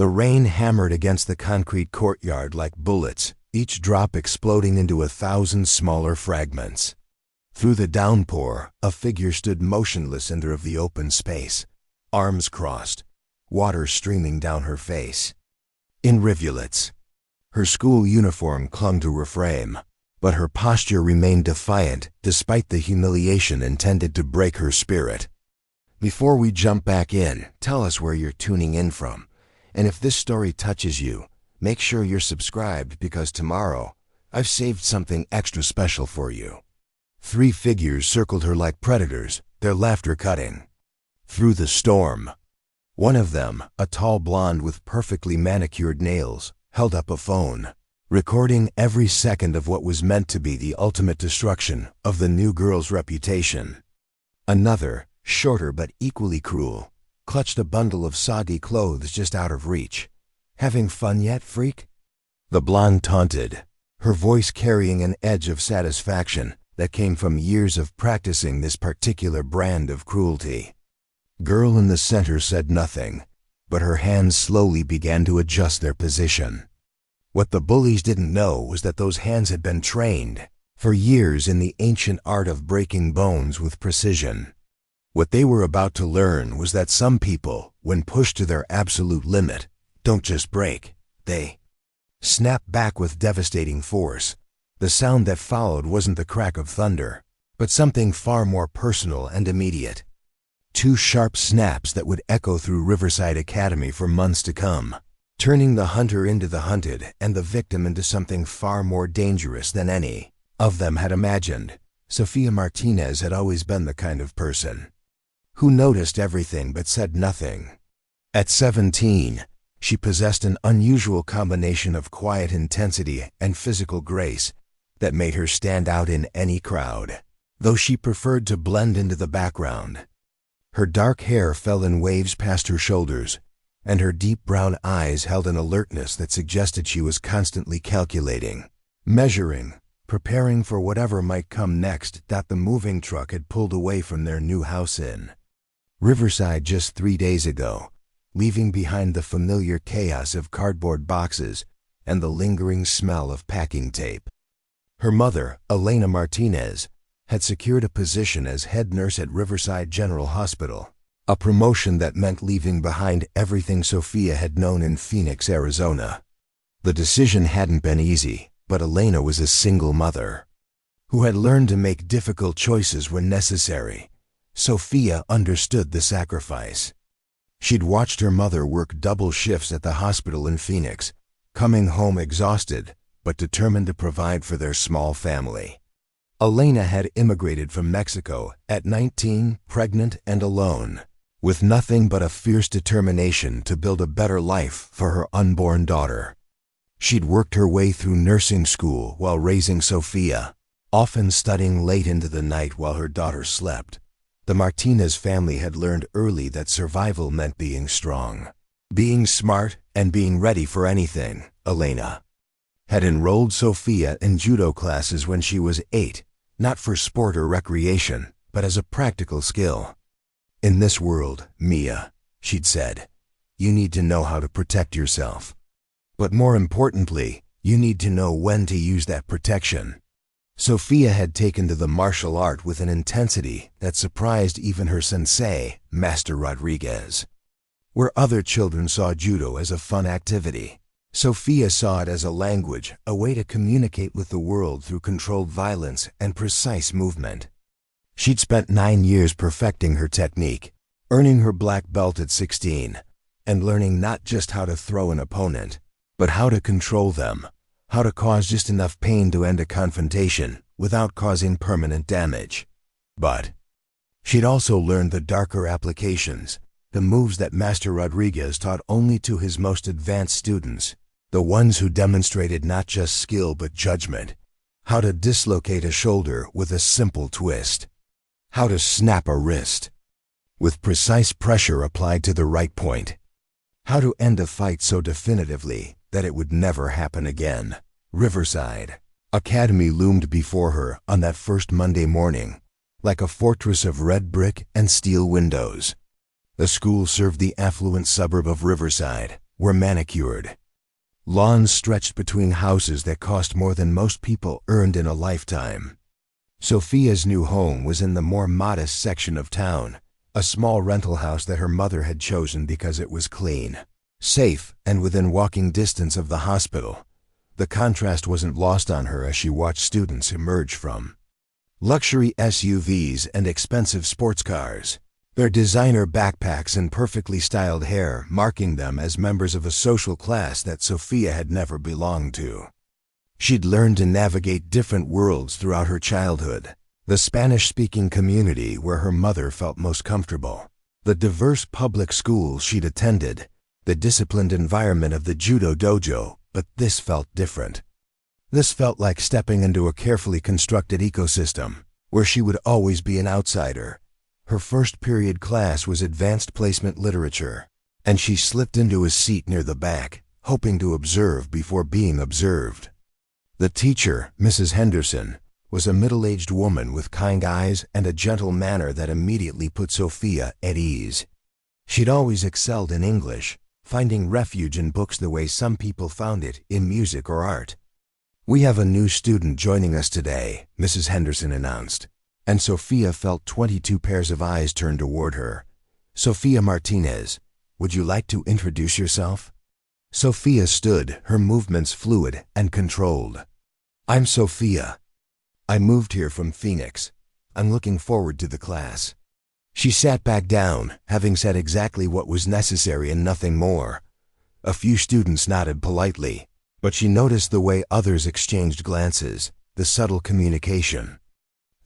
The rain hammered against the concrete courtyard like bullets, each drop exploding into 1,000 smaller fragments. Through the downpour, a figure stood motionless in the open space, arms crossed, water streaming down her face. In rivulets. Her school uniform clung to her frame, but her posture remained defiant despite the humiliation intended to break her spirit. Before we jump back in, tell us where you're tuning in from. And if this story touches you, make sure you're subscribed because tomorrow, I've saved something extra special for you. 3 figures circled her like predators, their laughter cutting through the storm. One of them, a tall blonde with perfectly manicured nails, held up a phone, recording every second of what was meant to be the ultimate destruction of the new girl's reputation. Another, shorter but equally cruel, clutched a bundle of soggy clothes just out of reach. "Having fun yet, freak?" The blonde taunted, her voice carrying an edge of satisfaction that came from years of practicing this particular brand of cruelty. Girl in the center said nothing, but her hands slowly began to adjust their position. What the bullies didn't know was that those hands had been trained for years in the ancient art of breaking bones with precision. What they were about to learn was that some people, when pushed to their absolute limit, don't just break, they snap back with devastating force. The sound that followed wasn't the crack of thunder, but something far more personal and immediate. 2 sharp snaps that would echo through Riverside Academy for months to come, turning the hunter into the hunted and the victim into something far more dangerous than any of them had imagined. Sophia Martinez had always been the kind of person who noticed everything but said nothing. At 17, she possessed an unusual combination of quiet intensity and physical grace that made her stand out in any crowd, though she preferred to blend into the background. Her dark hair fell in waves past her shoulders, and her deep brown eyes held an alertness that suggested she was constantly calculating, measuring, preparing for whatever might come next that the moving truck had pulled away from their new house in Riverside just 3 days ago, leaving behind the familiar chaos of cardboard boxes and the lingering smell of packing tape. Her mother, Elena Martinez, had secured a position as head nurse at Riverside General Hospital, a promotion that meant leaving behind everything Sophia had known in Phoenix, Arizona. The decision hadn't been easy, but Elena was a single mother who had learned to make difficult choices when necessary. Sophia understood the sacrifice. She'd watched her mother work double shifts at the hospital in Phoenix, coming home exhausted but determined to provide for their small family. Elena had immigrated from Mexico at 19, pregnant and alone, with nothing but a fierce determination to build a better life for her unborn daughter. She'd worked her way through nursing school while raising Sophia, often studying late into the night while her daughter slept. The Martinez family had learned early that survival meant being strong, being smart, and being ready for anything. Elena had enrolled Sophia in judo classes when she was 8, not for sport or recreation, but as a practical skill. "In this world, Mia," she'd said, "you need to know how to protect yourself. But more importantly, you need to know when to use that protection." Sophia had taken to the martial art with an intensity that surprised even her sensei, Master Rodriguez. Where other children saw judo as a fun activity, Sophia saw it as a language, a way to communicate with the world through controlled violence and precise movement. She'd spent 9 years perfecting her technique, earning her black belt at 16, and learning not just how to throw an opponent, but how to control them, how to cause just enough pain to end a confrontation without causing permanent damage. But she'd also learned the darker applications, the moves that Master Rodriguez taught only to his most advanced students, the ones who demonstrated not just skill but judgment, how to dislocate a shoulder with a simple twist, how to snap a wrist with precise pressure applied to the right point, how to end a fight so definitively that it would never happen again. Riverside Academy loomed before her on that first Monday morning, like a fortress of red brick and steel windows. The school served the affluent suburb of Riverside, were manicured. Lawns stretched between houses that cost more than most people earned in a lifetime. Sophia's new home was in the more modest section of town, a small rental house that her mother had chosen because it was clean, safe, and within walking distance of the hospital. The contrast wasn't lost on her as she watched students emerge from luxury SUVs and expensive sports cars, their designer backpacks and perfectly styled hair marking them as members of a social class that Sophia had never belonged to. She'd learned to navigate different worlds throughout her childhood: the Spanish-speaking community where her mother felt most comfortable, the diverse public schools she'd attended, the disciplined environment of the Judo dojo, but this felt different. This felt like stepping into a carefully constructed ecosystem, where she would always be an outsider. Her first period class was advanced placement literature, and she slipped into a seat near the back, hoping to observe before being observed. The teacher, Mrs. Henderson, was a middle-aged woman with kind eyes and a gentle manner that immediately put Sophia at ease. She'd always excelled in English, finding refuge in books the way some people found it in music or art. "We have a new student joining us today," Mrs. Henderson announced, and Sophia felt 22 pairs of eyes turned toward her. "Sophia Martinez, would you like to introduce yourself?" Sophia stood, her movements fluid and controlled. "I'm Sophia. I moved here from Phoenix. I'm looking forward to the class." She sat back down, having said exactly what was necessary and nothing more. A few students nodded politely, but she noticed the way others exchanged glances, the subtle communication.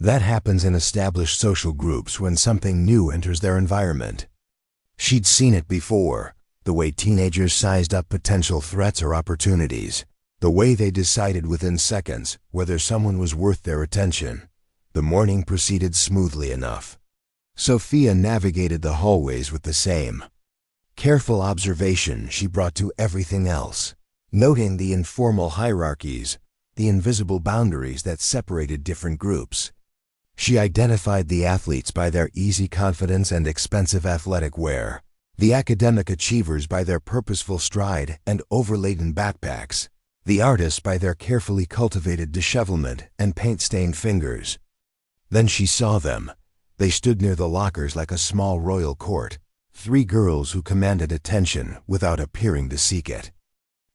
That happens in established social groups when something new enters their environment. She'd seen it before, the way teenagers sized up potential threats or opportunities, the way they decided within seconds whether someone was worth their attention. The morning proceeded smoothly enough. Sophia navigated the hallways with the same careful observation she brought to everything else, noting the informal hierarchies, the invisible boundaries that separated different groups. She identified the athletes by their easy confidence and expensive athletic wear, the academic achievers by their purposeful stride and overladen backpacks, the artists by their carefully cultivated dishevelment and paint-stained fingers. Then she saw them. They stood near the lockers like a small royal court, 3 girls who commanded attention without appearing to seek it.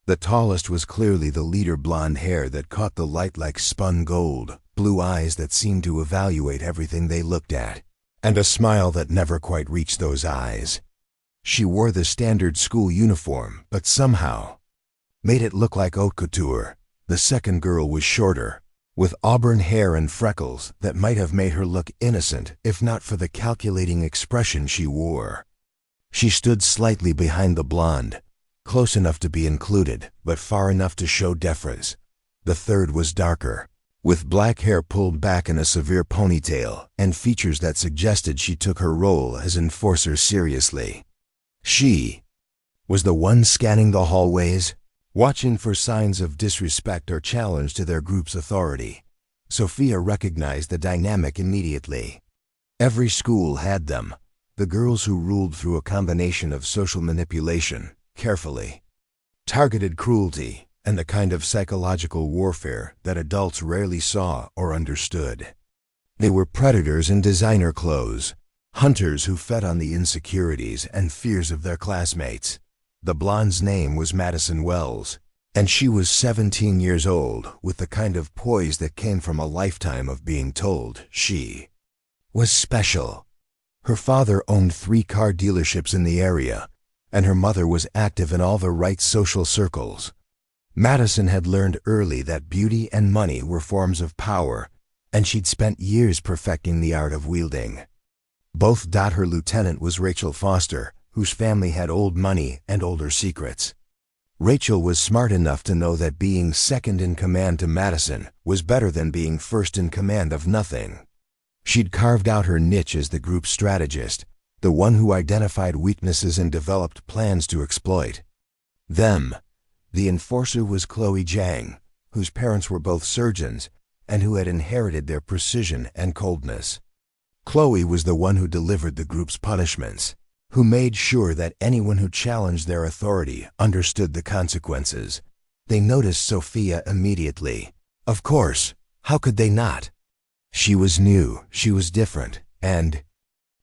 The tallest was clearly the leader, blonde hair that caught the light like spun gold, blue eyes that seemed to evaluate everything they looked at, and a smile that never quite reached those eyes. She wore the standard school uniform, but somehow made it look like haute couture. The second girl was shorter, with auburn hair and freckles that might have made her look innocent if not for the calculating expression she wore. She stood slightly behind the blonde, close enough to be included, but far enough to show deference. The third was darker, with black hair pulled back in a severe ponytail and features that suggested she took her role as enforcer seriously. She was the one scanning the hallways, watching for signs of disrespect or challenge to their group's authority. Sophia recognized the dynamic immediately. Every school had them, the girls who ruled through a combination of social manipulation, carefully targeted cruelty, and the kind of psychological warfare that adults rarely saw or understood. They were predators in designer clothes, hunters who fed on the insecurities and fears of their classmates. The blonde's name was Madison Wells, and she was 17 years old, with the kind of poise that came from a lifetime of being told she was special. Her father owned 3 car dealerships in the area, and her mother was active in all the right social circles. Madison had learned early that beauty and money were forms of power, and she'd spent years perfecting the art of wielding both. Her lieutenant was Rachel Foster, whose family had old money and older secrets. Rachel was smart enough to know that being second in command to Madison was better than being first in command of nothing. She'd carved out her niche as the group's strategist, the one who identified weaknesses and developed plans to exploit them. The enforcer was Chloe Jang, whose parents were both surgeons and who had inherited their precision and coldness. Chloe was the one who delivered the group's punishments, who made sure that anyone who challenged their authority understood the consequences. They noticed Sophia immediately. Of course, how could they not? She was new, she was different, and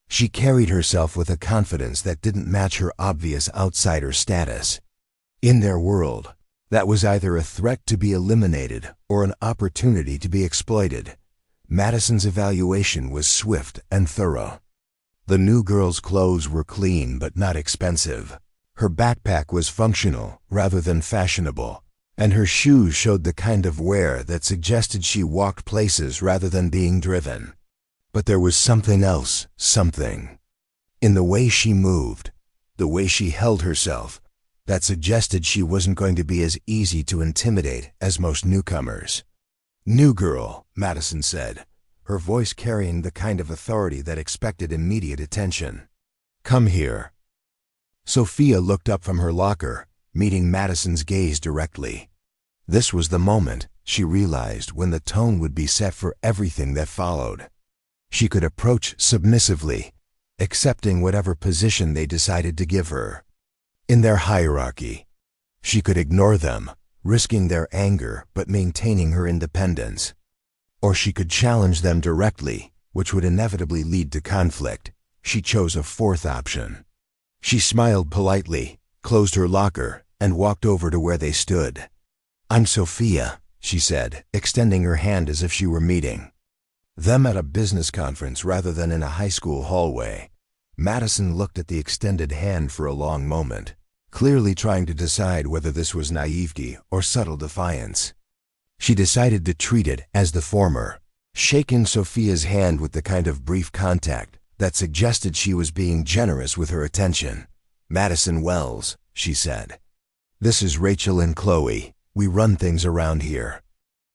she carried herself with a confidence that didn't match her obvious outsider status. In their world, that was either a threat to be eliminated or an opportunity to be exploited. Madison's evaluation was swift and thorough. The new girl's clothes were clean but not expensive. Her backpack was functional rather than fashionable, and her shoes showed the kind of wear that suggested she walked places rather than being driven. But there was something else, something in the way she moved, the way she held herself, that suggested she wasn't going to be as easy to intimidate as most newcomers. "New girl," Madison said, her voice carrying the kind of authority that expected immediate attention. "Come here." Sophia looked up from her locker, meeting Madison's gaze directly. This was the moment, she realized, when the tone would be set for everything that followed. She could approach submissively, accepting whatever position they decided to give her. In their hierarchy, she could ignore them, risking their anger but maintaining her independence. Or she could challenge them directly, which would inevitably lead to conflict. She chose a fourth option. She smiled politely, closed her locker, and walked over to where they stood. "I'm Sophia," she said, extending her hand as if she were meeting them at a business conference rather than in a high school hallway. Madison looked at the extended hand for a long moment, clearly trying to decide whether this was naivety or subtle defiance. She decided to treat it as the former, shaking Sophia's hand with the kind of brief contact that suggested she was being generous with her attention. "Madison Wells," she said. "This is Rachel and Chloe. We run things around here."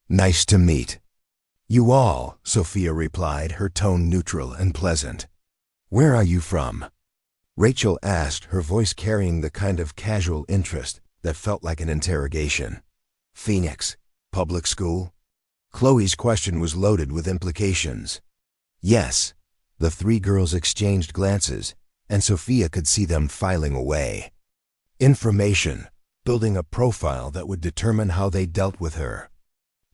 "Nice to meet you all," Sophia replied, her tone neutral and pleasant. "Where are you from?" Rachel asked, her voice carrying the kind of casual interest that felt like an interrogation. "Phoenix. Public school?" Chloe's question was loaded with implications. "Yes." The three girls exchanged glances, and Sophia could see them filing away. Information, building a profile that would determine how they dealt with her.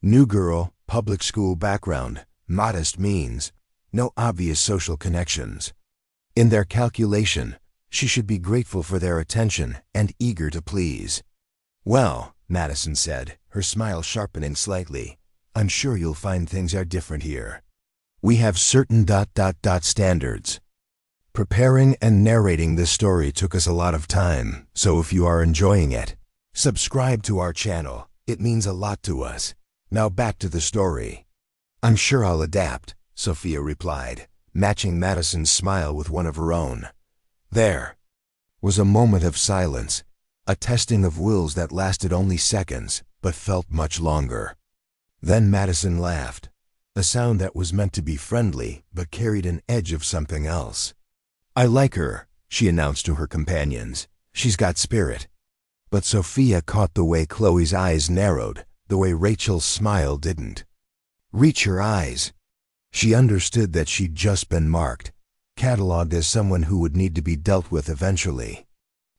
New girl, public school background, modest means, no obvious social connections. In their calculation, she should be grateful for their attention and eager to please. "Well," Madison said, her smile sharpening slightly, "I'm sure you'll find things are different here. We have certain ... standards." Preparing and narrating this story took us a lot of time, so if you are enjoying it, subscribe to our channel. It means a lot to us. Now back to the story. "I'm sure I'll adapt," Sophia replied, matching Madison's smile with one of her own. There was a moment of silence, a testing of wills that lasted only seconds, but felt much longer. Then Madison laughed, a sound that was meant to be friendly, but carried an edge of something else. "I like her," she announced to her companions. "She's got spirit." But Sophia caught the way Chloe's eyes narrowed, the way Rachel's smile didn't reach her eyes. She understood that she'd just been marked, cataloged as someone who would need to be dealt with eventually.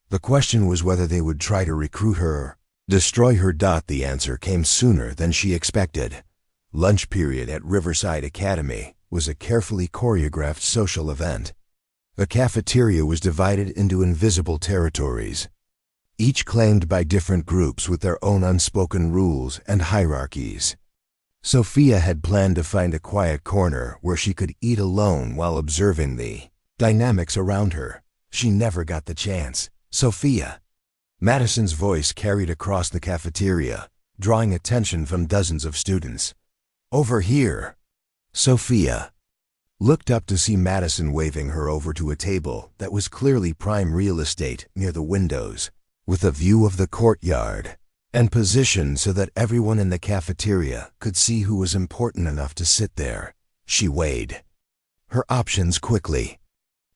The question was whether they would try to recruit her, destroy her. The answer came sooner than she expected. Lunch period at Riverside Academy was a carefully choreographed social event. The cafeteria was divided into invisible territories, each claimed by different groups with their own unspoken rules and hierarchies. Sophia had planned to find a quiet corner where she could eat alone while observing the dynamics around her. She never got the chance. "Sophia." Madison's voice carried across the cafeteria, drawing attention from dozens of students. "Over here." Sophia looked up to see Madison waving her over to a table that was clearly prime real estate near the windows, with a view of the courtyard, and positioned so that everyone in the cafeteria could see who was important enough to sit there. She weighed her options quickly.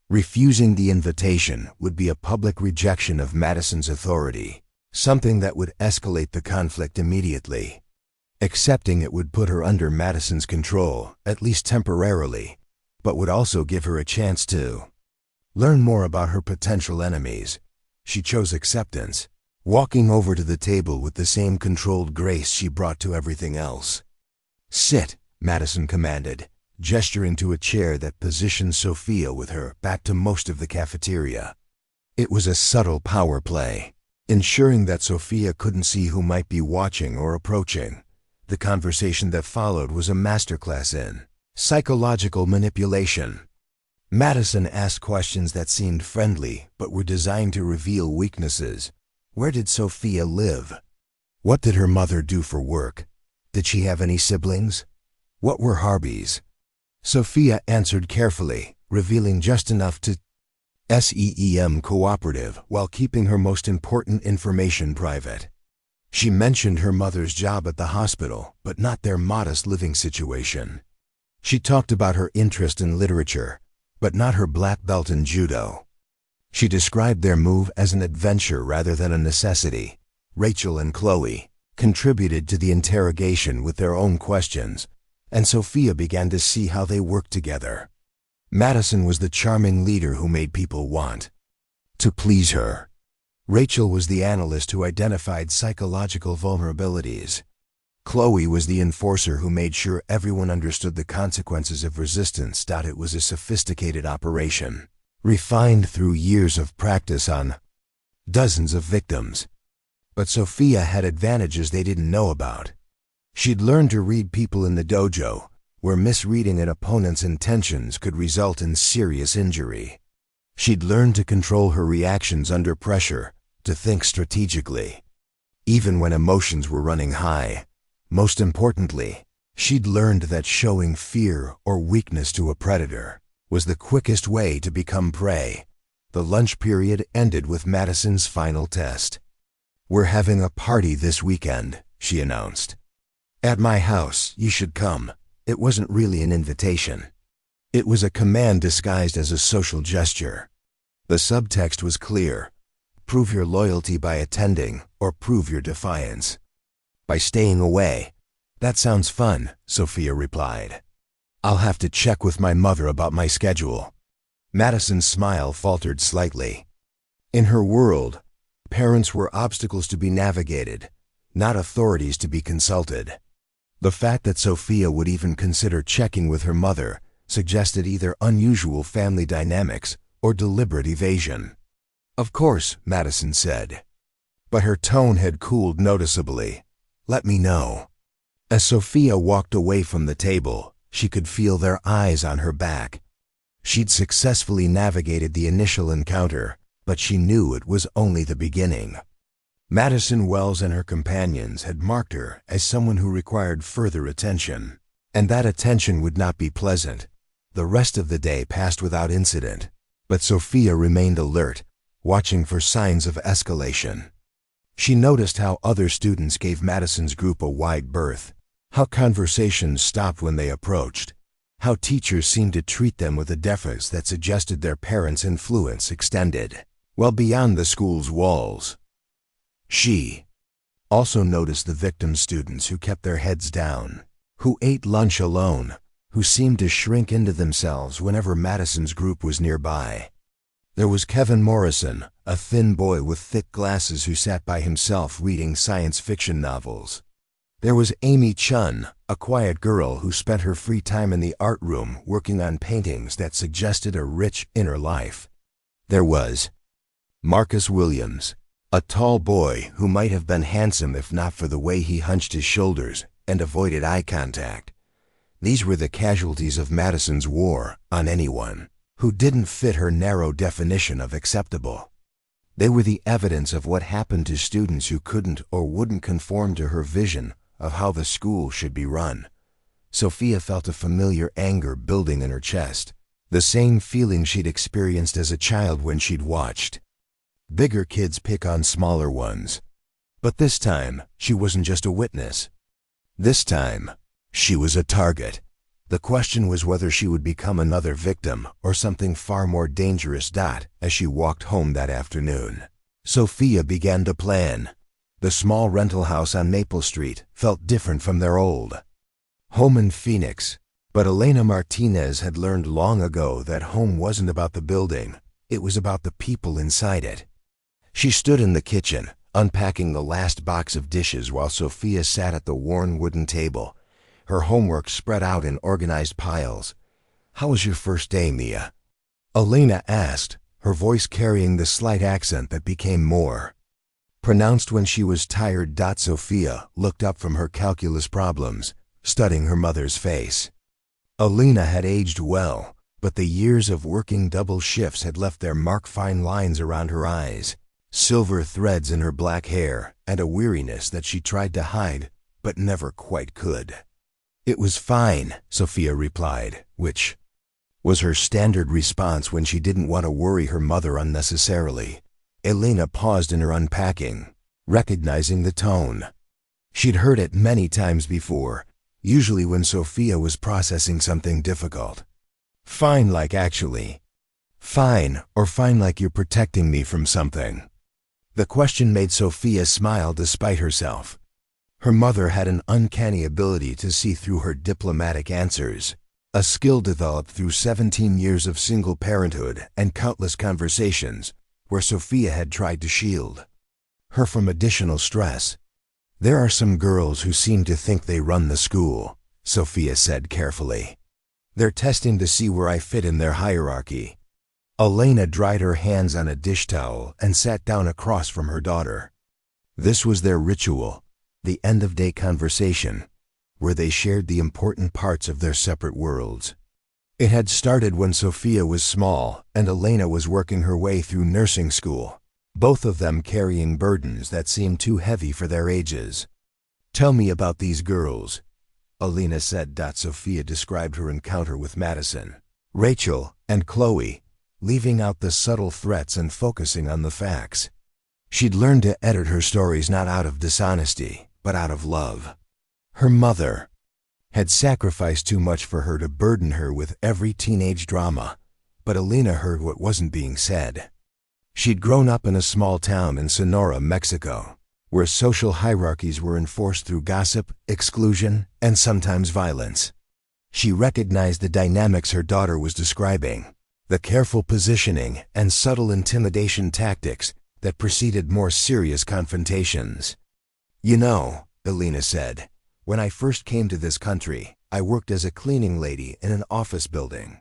Refusing the invitation would be a public rejection of Madison's authority, something that would escalate the conflict immediately. Accepting it would put her under Madison's control, at least temporarily, but would also give her a chance to learn more about her potential enemies. She chose acceptance, walking over to the table with the same controlled grace she brought to everything else. "Sit," Madison commanded, gesturing to a chair that positioned Sophia with her back to most of the cafeteria. It was a subtle power play, ensuring that Sophia couldn't see who might be watching or approaching. The conversation that followed was a masterclass in psychological manipulation. Madison asked questions that seemed friendly but were designed to reveal weaknesses. Where did Sophia live? What did her mother do for work? Did she have any siblings? What were hobbies? Sophia answered carefully, revealing just enough to seem cooperative while keeping her most important information private. She mentioned her mother's job at the hospital, but not their modest living situation. She talked about her interest in literature, but not her black belt in judo. She described their move as an adventure rather than a necessity. Rachel and Chloe contributed to the interrogation with their own questions, and Sophia began to see how they worked together. Madison was the charming leader who made people want to please her. Rachel was the analyst who identified psychological vulnerabilities. Chloe was the enforcer who made sure everyone understood the consequences of resistance. It was a sophisticated operation, refined through years of practice on dozens of victims. But Sophia had advantages they didn't know about. She'd learned to read people in the dojo, where misreading an opponent's intentions could result in serious injury. She'd learned to control her reactions under pressure, to think strategically, even when emotions were running high. Most importantly, she'd learned that showing fear or weakness to a predator was the quickest way to become prey. The lunch period ended with Madison's final test. "We're having a party this weekend," she announced. "At my house, you should come." It wasn't really an invitation. It was a command disguised as a social gesture. The subtext was clear: prove your loyalty by attending, or prove your defiance by staying away. "That sounds fun," Sophia replied. "I'll have to check with my mother about my schedule." Madison's smile faltered slightly. In her world, parents were obstacles to be navigated, not authorities to be consulted. The fact that Sophia would even consider checking with her mother suggested either unusual family dynamics or deliberate evasion. "Of course," Madison said. But her tone had cooled noticeably. "Let me know." As Sophia walked away from the table, she could feel their eyes on her back. She'd successfully navigated the initial encounter, but she knew it was only the beginning. Madison Wells and her companions had marked her as someone who required further attention, and that attention would not be pleasant. The rest of the day passed without incident, but Sophia remained alert, watching for signs of escalation. She noticed how other students gave Madison's group a wide berth, how conversations stopped when they approached, how teachers seemed to treat them with a deference that suggested their parents' influence extended well beyond the school's walls. She also noticed the victim students who kept their heads down, who ate lunch alone, who seemed to shrink into themselves whenever Madison's group was nearby. There was Kevin Morrison, a thin boy with thick glasses who sat by himself reading science fiction novels. There was Amy Chun, a quiet girl who spent her free time in the art room working on paintings that suggested a rich inner life. There was Marcus Williams, a tall boy who might have been handsome if not for the way he hunched his shoulders and avoided eye contact. These were the casualties of Madison's war on anyone who didn't fit her narrow definition of acceptable. They were the evidence of what happened to students who couldn't or wouldn't conform to her vision of how the school should be run. Sophia felt a familiar anger building in her chest, the same feeling she'd experienced as a child when she'd watched bigger kids pick on smaller ones. But this time, she wasn't just a witness. This time, she was a target. The question was whether she would become another victim or something far more dangerous. As she walked home that afternoon, Sophia began to plan. The small rental house on Maple Street felt different from their old home in Phoenix, but Elena Martinez had learned long ago that home wasn't about the building, It was about the people inside it. She stood in the kitchen, unpacking the last box of dishes while Sophia sat at the worn wooden table, her homework spread out in organized piles. "How was your first day, Mia?" Elena asked, her voice carrying the slight accent that became more pronounced when she was tired. Sophia looked up from her calculus problems, studying her mother's face. Elena had aged well, but the years of working double shifts had left their mark, fine lines around her eyes, silver threads in her black hair, and a weariness that she tried to hide, but never quite could. "It was fine," Sophia replied, which was her standard response when she didn't want to worry her mother unnecessarily. Elena paused in her unpacking, recognizing the tone. She'd heard it many times before, usually when Sophia was processing something difficult. "Fine like actually. Fine, or fine like you're protecting me from something." The question made Sophia smile despite herself. Her mother had an uncanny ability to see through her diplomatic answers, a skill developed through 17 years of single parenthood and countless conversations where Sophia had tried to shield her from additional stress. "There are some girls who seem to think they run the school," Sophia said carefully. "They're testing to see where I fit in their hierarchy." Elena dried her hands on a dish towel and sat down across from her daughter. This was their ritual, the end-of-day conversation, where they shared the important parts of their separate worlds. It had started when Sophia was small and Elena was working her way through nursing school, both of them carrying burdens that seemed too heavy for their ages. "Tell me about these girls," Elena said. Sophia described her encounter with Madison, Rachel, and Chloe, leaving out the subtle threats and focusing on the facts. She'd learned to edit her stories not out of dishonesty, but out of love. Her mother had sacrificed too much for her to burden her with every teenage drama, but Elena heard what wasn't being said. She'd grown up in a small town in Sonora, Mexico, where social hierarchies were enforced through gossip, exclusion, and sometimes violence. She recognized the dynamics her daughter was describing, the careful positioning and subtle intimidation tactics that preceded more serious confrontations. "You know," Elena said, "when I first came to this country, I worked as a cleaning lady in an office building.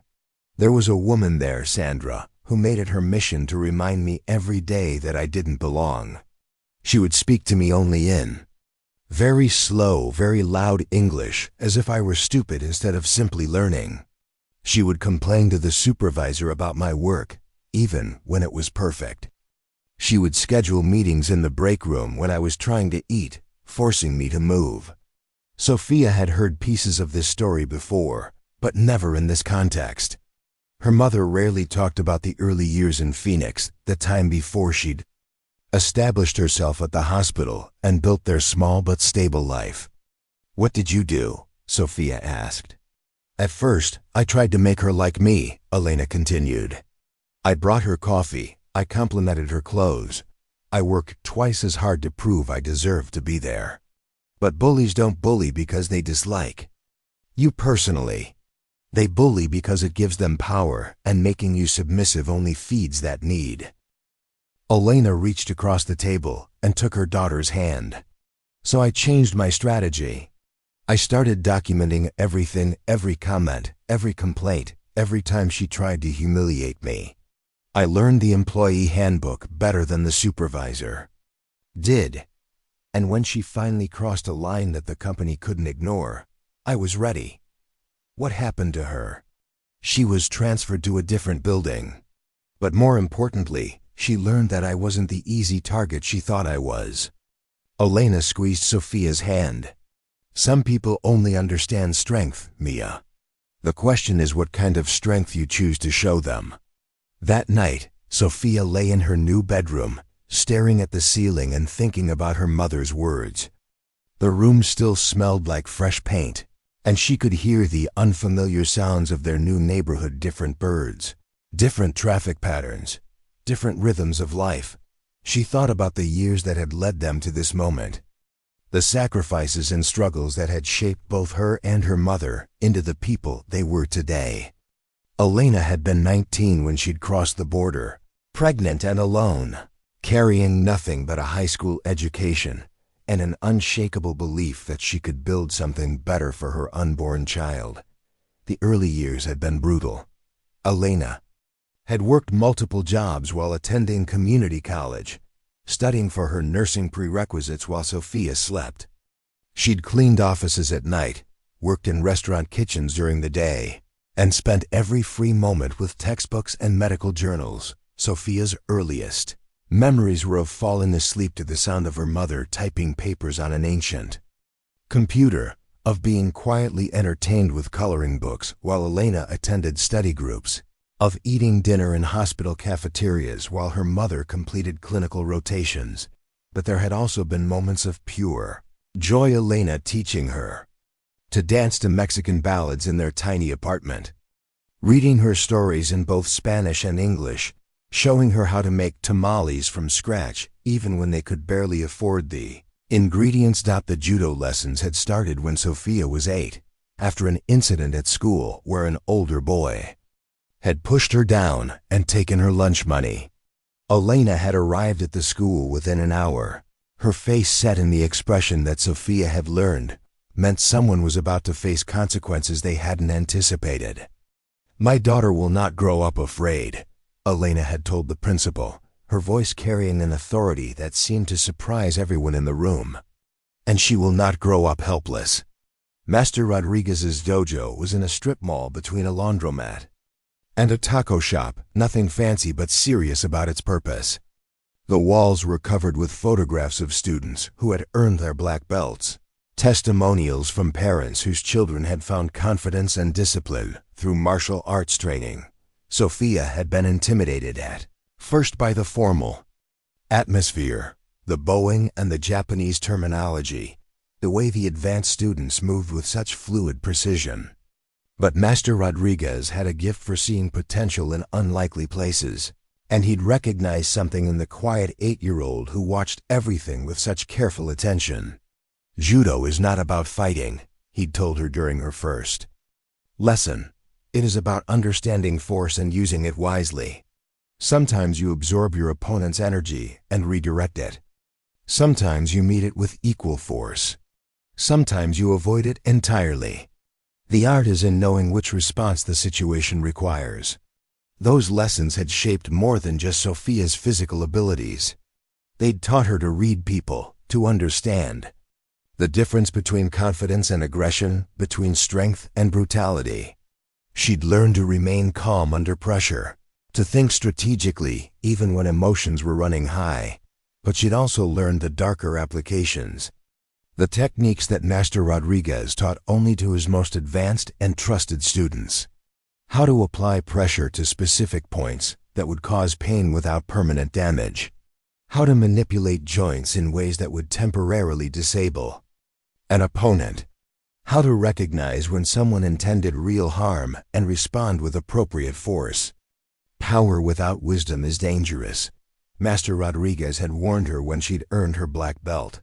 There was a woman there, Sandra, who made it her mission to remind me every day that I didn't belong. She would speak to me only in very slow, very loud English, as if I were stupid instead of simply learning. She would complain to the supervisor about my work, even when it was perfect. She would schedule meetings in the break room when I was trying to eat, forcing me to move." Sophia had heard pieces of this story before, but never in this context. Her mother rarely talked about the early years in Phoenix, the time before she'd established herself at the hospital and built their small but stable life. "What did you do?" Sophia asked. "At first, I tried to make her like me," Elena continued. "I brought her coffee, I complimented her clothes. I worked twice as hard to prove I deserved to be there. But bullies don't bully because they dislike you personally. They bully because it gives them power, and making you submissive only feeds that need." Elena reached across the table and took her daughter's hand. "So I changed my strategy. I started documenting everything, every comment, every complaint, every time she tried to humiliate me. I learned the employee handbook better than the supervisor did. And when she finally crossed a line that the company couldn't ignore, I was ready." "What happened to her?" "She was transferred to a different building. But more importantly, she learned that I wasn't the easy target she thought I was." Elena squeezed Sophia's hand. "Some people only understand strength, Mia. The question is what kind of strength you choose to show them." That night, Sophia lay in her new bedroom, staring at the ceiling and thinking about her mother's words. The room still smelled like fresh paint, and she could hear the unfamiliar sounds of their new neighborhood, different birds, different traffic patterns, different rhythms of life. She thought about the years that had led them to this moment, the sacrifices and struggles that had shaped both her and her mother into the people they were today. Elena had been 19 when she'd crossed the border, pregnant and alone, carrying nothing but a high school education and an unshakable belief that she could build something better for her unborn child. The early years had been brutal. Elena had worked multiple jobs while attending community college, studying for her nursing prerequisites while Sophia slept. She'd cleaned offices at night, worked in restaurant kitchens during the day, and spent every free moment with textbooks and medical journals. Sophia's earliest memories were of falling asleep to the sound of her mother typing papers on an ancient computer, of being quietly entertained with coloring books while Elena attended study groups, of eating dinner in hospital cafeterias while her mother completed clinical rotations. But there had also been moments of pure joy. Elena teaching her to dance to Mexican ballads in their tiny apartment, reading her stories in both Spanish and English, showing her how to make tamales from scratch even when they could barely afford the ingredients. The judo lessons had started when Sophia was 8, after an incident at school where an older boy had pushed her down and taken her lunch money. Elena had arrived at the school within an hour, her face set in the expression that Sophia had learned meant someone was about to face consequences they hadn't anticipated. "My daughter will not grow up afraid," Elena had told the principal, her voice carrying an authority that seemed to surprise everyone in the room. "And she will not grow up helpless." Master Rodriguez's dojo was in a strip mall between a laundromat and a taco shop, nothing fancy but serious about its purpose. The walls were covered with photographs of students who had earned their black belts, testimonials from parents whose children had found confidence and discipline through martial arts training. Sophia had been intimidated at first by the formal atmosphere, the bowing and the Japanese terminology, the way the advanced students moved with such fluid precision. But Master Rodriguez had a gift for seeing potential in unlikely places, and he'd recognized something in the quiet 8-year-old who watched everything with such careful attention. "Judo is not about fighting," he'd told her during her first lesson. "It is about understanding force and using it wisely. Sometimes you absorb your opponent's energy and redirect it. Sometimes you meet it with equal force. Sometimes you avoid it entirely. The art is in knowing which response the situation requires." Those lessons had shaped more than just Sophia's physical abilities. They'd taught her to read people, to understand the difference between confidence and aggression, between strength and brutality. She'd learned to remain calm under pressure, to think strategically even when emotions were running high. But she'd also learned the darker applications, the techniques that Master Rodriguez taught only to his most advanced and trusted students. How to apply pressure to specific points that would cause pain without permanent damage. How to manipulate joints in ways that would temporarily disable an opponent. How to recognize when someone intended real harm and respond with appropriate force. Power without wisdom is dangerous. Master Rodriguez had warned her when she'd earned her black belt.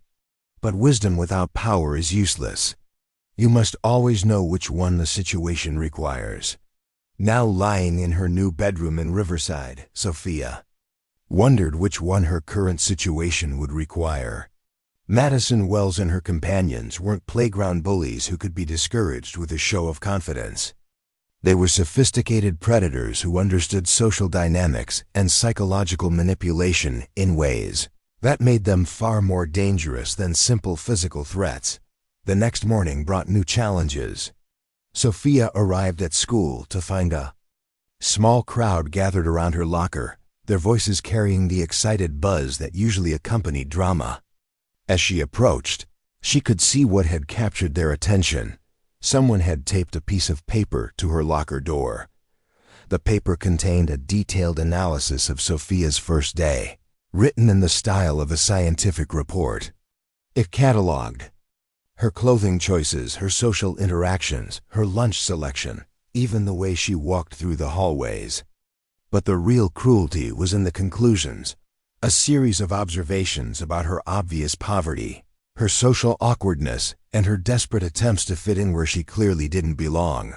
But wisdom without power is useless. You must always know which one the situation requires. Now lying in her new bedroom in Riverside, Sophia wondered which one her current situation would require. Madison Wells and her companions weren't playground bullies who could be discouraged with a show of confidence. They were sophisticated predators who understood social dynamics and psychological manipulation in ways that made them far more dangerous than simple physical threats. The next morning brought new challenges. Sophia arrived at school to find a small crowd gathered around her locker, their voices carrying the excited buzz that usually accompanied drama. As she approached, she could see what had captured their attention. Someone had taped a piece of paper to her locker door. The paper contained a detailed analysis of Sophia's first day, written in the style of a scientific report. It cataloged her clothing choices, her social interactions, her lunch selection, even the way she walked through the hallways. But the real cruelty was in the conclusions, a series of observations about her obvious poverty, her social awkwardness, and her desperate attempts to fit in where she clearly didn't belong.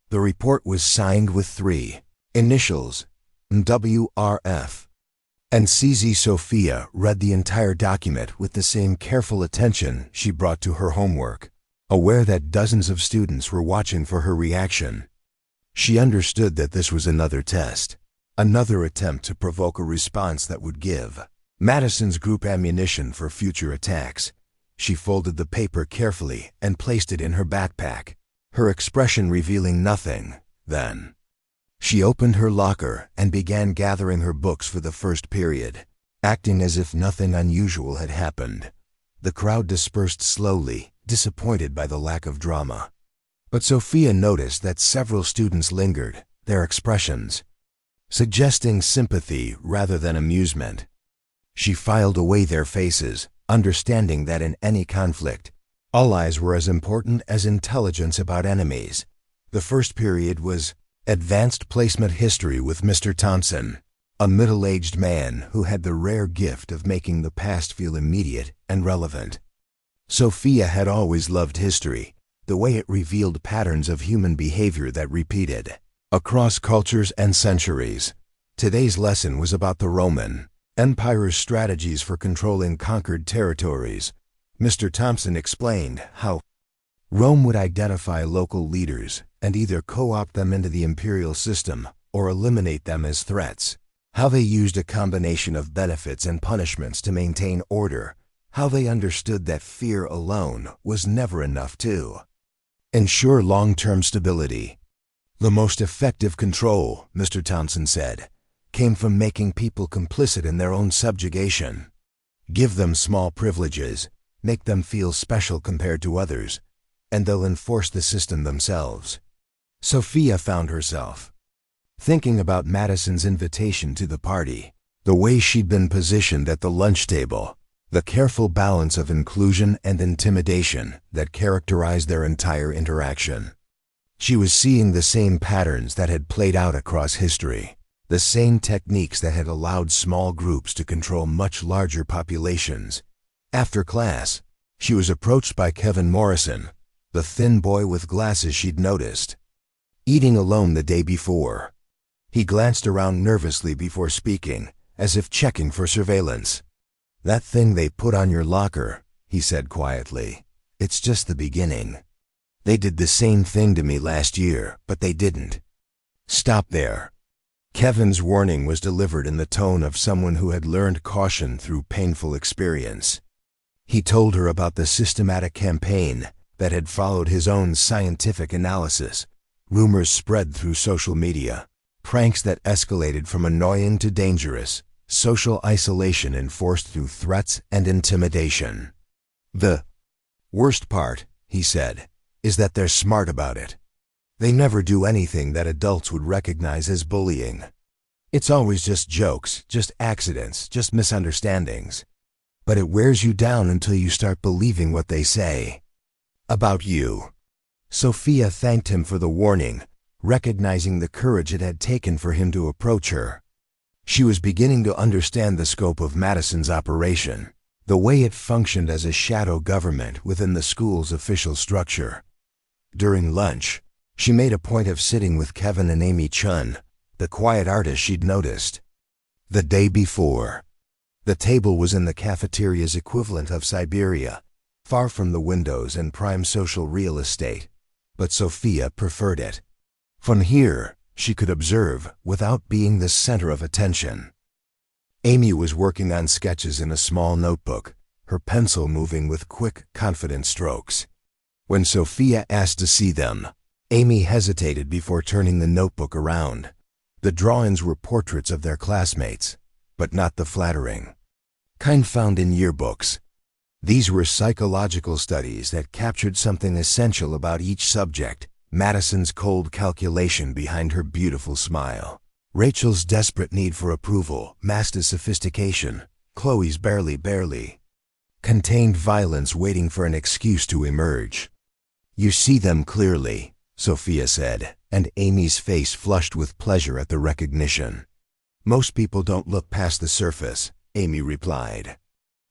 The report was signed with 3 initials, WRF. And CZ Sophia read the entire document with the same careful attention she brought to her homework, aware that dozens of students were watching for her reaction. She understood that this was another test, another attempt to provoke a response that would give Madison's group ammunition for future attacks. She folded the paper carefully and placed it in her backpack, her expression revealing nothing. Then she opened her locker and began gathering her books for the first period, acting as if nothing unusual had happened. The crowd dispersed slowly, disappointed by the lack of drama. But Sophia noticed that several students lingered, their expressions suggesting sympathy rather than amusement. She filed away their faces, understanding that in any conflict, all eyes were as important as intelligence about enemies. The first period was Advanced Placement History with Mr. Thompson, a middle-aged man who had the rare gift of making the past feel immediate and relevant. Sophia had always loved history, the way it revealed patterns of human behavior that repeated across cultures and centuries. Today's lesson was about the Roman Empire's strategies for controlling conquered territories. Mr. Thompson explained how Rome would identify local leaders and either co-opt them into the imperial system or eliminate them as threats, how they used a combination of benefits and punishments to maintain order, how they understood that fear alone was never enough to ensure long-term stability. The most effective control, Mr. Thompson said, came from making people complicit in their own subjugation. Give them small privileges, make them feel special compared to others, and they'll enforce the system themselves. Sophia found herself thinking about Madison's invitation to the party, the way she'd been positioned at the lunch table, the careful balance of inclusion and intimidation that characterized their entire interaction. She was seeing the same patterns that had played out across history, the same techniques that had allowed small groups to control much larger populations. After class, she was approached by Kevin Morrison, the thin boy with glasses she'd noticed eating alone the day before. He glanced around nervously before speaking, as if checking for surveillance. "That thing they put on your locker," he said quietly. "It's just the beginning. They did the same thing to me last year, but they didn't." "Stop there." Kevin's warning was delivered in the tone of someone who had learned caution through painful experience. He told her about the systematic campaign that had followed his own scientific analysis. Rumors spread through social media, pranks that escalated from annoying to dangerous, social isolation enforced through threats and intimidation. "The worst part," he said, "is that they're smart about it. They never do anything that adults would recognize as bullying. It's always just jokes, just accidents, just misunderstandings. But it wears you down until you start believing what they say about you." Sophia thanked him for the warning, recognizing the courage it had taken for him to approach her. She was beginning to understand the scope of Madison's operation, the way it functioned as a shadow government within the school's official structure. During lunch, she made a point of sitting with Kevin and Amy Chun, the quiet artist she'd noticed the day before. The table was in the cafeteria's equivalent of Siberia, far from the windows and prime social real estate, but Sophia preferred it. From here, she could observe without being the center of attention. Amy was working on sketches in a small notebook, her pencil moving with quick, confident strokes. When Sophia asked to see them, Amy hesitated before turning the notebook around. The drawings were portraits of their classmates, but not the flattering kind found in yearbooks. These were psychological studies that captured something essential about each subject: Madison's cold calculation behind her beautiful smile, Rachel's desperate need for approval masked as sophistication, Chloe's barely contained violence waiting for an excuse to emerge. "You see them clearly," Sophia said, and Amy's face flushed with pleasure at the recognition. "Most people don't look past the surface," Amy replied.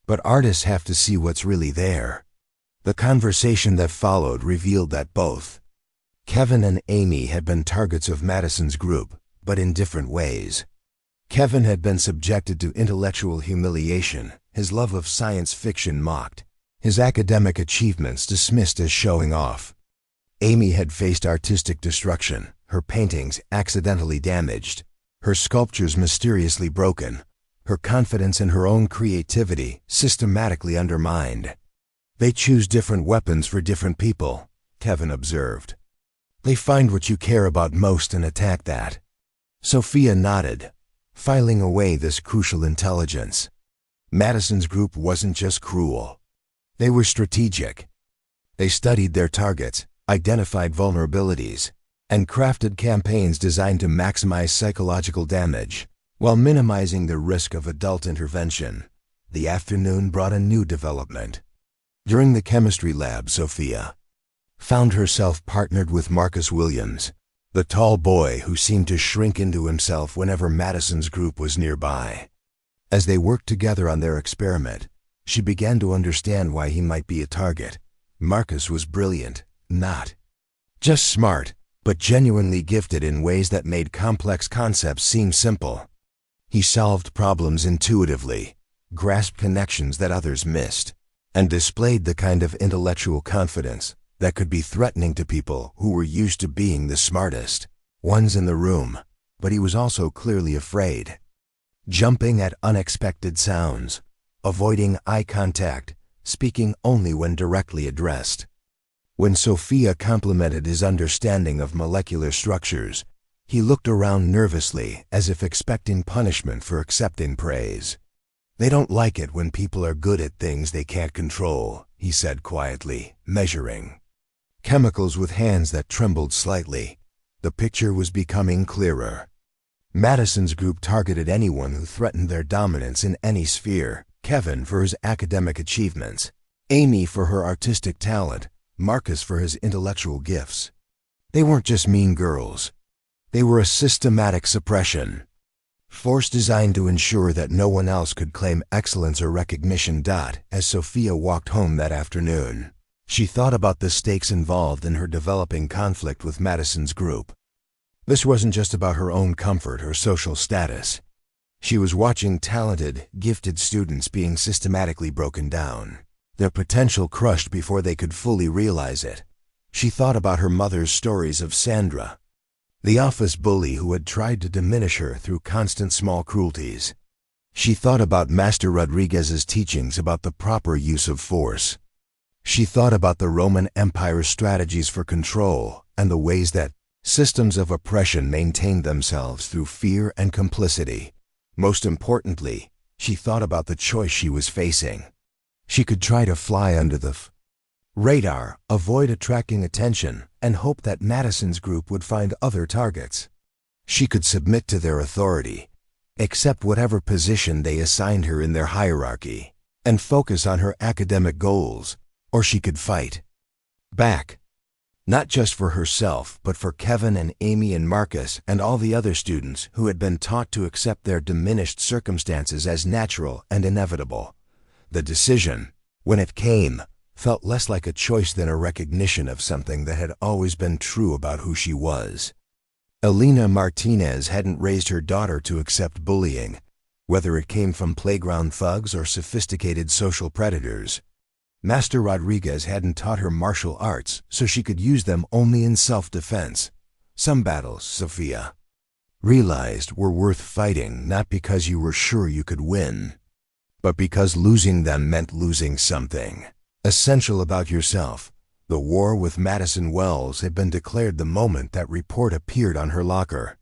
"But artists have to see what's really there." The conversation that followed revealed that both Kevin and Amy had been targets of Madison's group, but in different ways. Kevin had been subjected to intellectual humiliation, his love of science fiction mocked, his academic achievements dismissed as showing off. Amy had faced artistic destruction, her paintings accidentally damaged, her sculptures mysteriously broken, her confidence in her own creativity systematically undermined. They choose different weapons for different people, Kevin observed. They find what you care about most and attack that. Sophia nodded, filing away this crucial intelligence. Madison's group wasn't just cruel. They were strategic. They studied their targets, identified vulnerabilities, and crafted campaigns designed to maximize psychological damage, while minimizing the risk of adult intervention. The afternoon brought a new development. During the chemistry lab, Sophia found herself partnered with Marcus Williams, the tall boy who seemed to shrink into himself whenever Madison's group was nearby. As they worked together on their experiment, she began to understand why he might be a target. Marcus was brilliant, not just smart, but genuinely gifted in ways that made complex concepts seem simple. He solved problems intuitively, grasped connections that others missed, and displayed the kind of intellectual confidence that could be threatening to people who were used to being the smartest ones in the room. But he was also clearly afraid. Jumping at unexpected sounds, avoiding eye contact, speaking only when directly addressed. When Sophia complimented his understanding of molecular structures, he looked around nervously as if expecting punishment for accepting praise. They don't like it when people are good at things they can't control, he said quietly, measuring chemicals with hands that trembled slightly. The picture was becoming clearer. Madison's group targeted anyone who threatened their dominance in any sphere. Kevin for his academic achievements, Amy for her artistic talent, Marcus for his intellectual gifts. They weren't just mean girls. They were a systematic suppression force designed to ensure that no one else could claim excellence or recognition. As Sophia walked home that afternoon, she thought about the stakes involved in her developing conflict with Madison's group. This wasn't just about her own comfort or social status. She was watching talented, gifted students being systematically broken down, their potential crushed before they could fully realize it. She thought about her mother's stories of Sandra, the office bully who had tried to diminish her through constant small cruelties. She thought about Master Rodriguez's teachings about the proper use of force. She thought about the Roman Empire's strategies for control and the ways that systems of oppression maintained themselves through fear and complicity. Most importantly, she thought about the choice she was facing. She could try to fly under the radar, avoid attracting attention, and hope that Madison's group would find other targets. She could submit to their authority, accept whatever position they assigned her in their hierarchy, and focus on her academic goals, or she could fight back. Not just for herself, but for Kevin and Amy and Marcus and all the other students who had been taught to accept their diminished circumstances as natural and inevitable. The decision, when it came, felt less like a choice than a recognition of something that had always been true about who she was. Elena Martinez hadn't raised her daughter to accept bullying, whether it came from playground thugs or sophisticated social predators. Master Rodriguez hadn't taught her martial arts so she could use them only in self-defense. Some battles, Sophia realized, were worth fighting not because you were sure you could win, but because losing them meant losing something essential about yourself. The war with Madison Wells had been declared the moment that report appeared on her locker.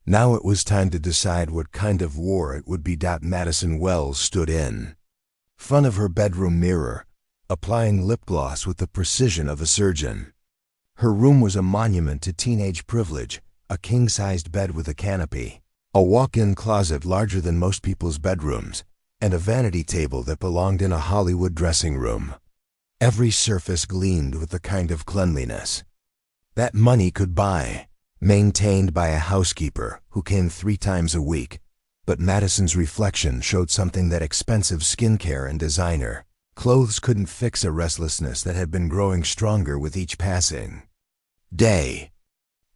Now it was time to decide what kind of war it would be. Madison Wells stood in front of her bedroom mirror, applying lip gloss with the precision of a surgeon. Her room was a monument to teenage privilege, a king-sized bed with a canopy, a walk-in closet larger than most people's bedrooms, and a vanity table that belonged in a Hollywood dressing room. Every surface gleamed with the kind of cleanliness that money could buy, maintained by a housekeeper who came 3 times a week. But Madison's reflection showed something that expensive skincare and designer clothes couldn't fix, a restlessness that had been growing stronger with each passing day.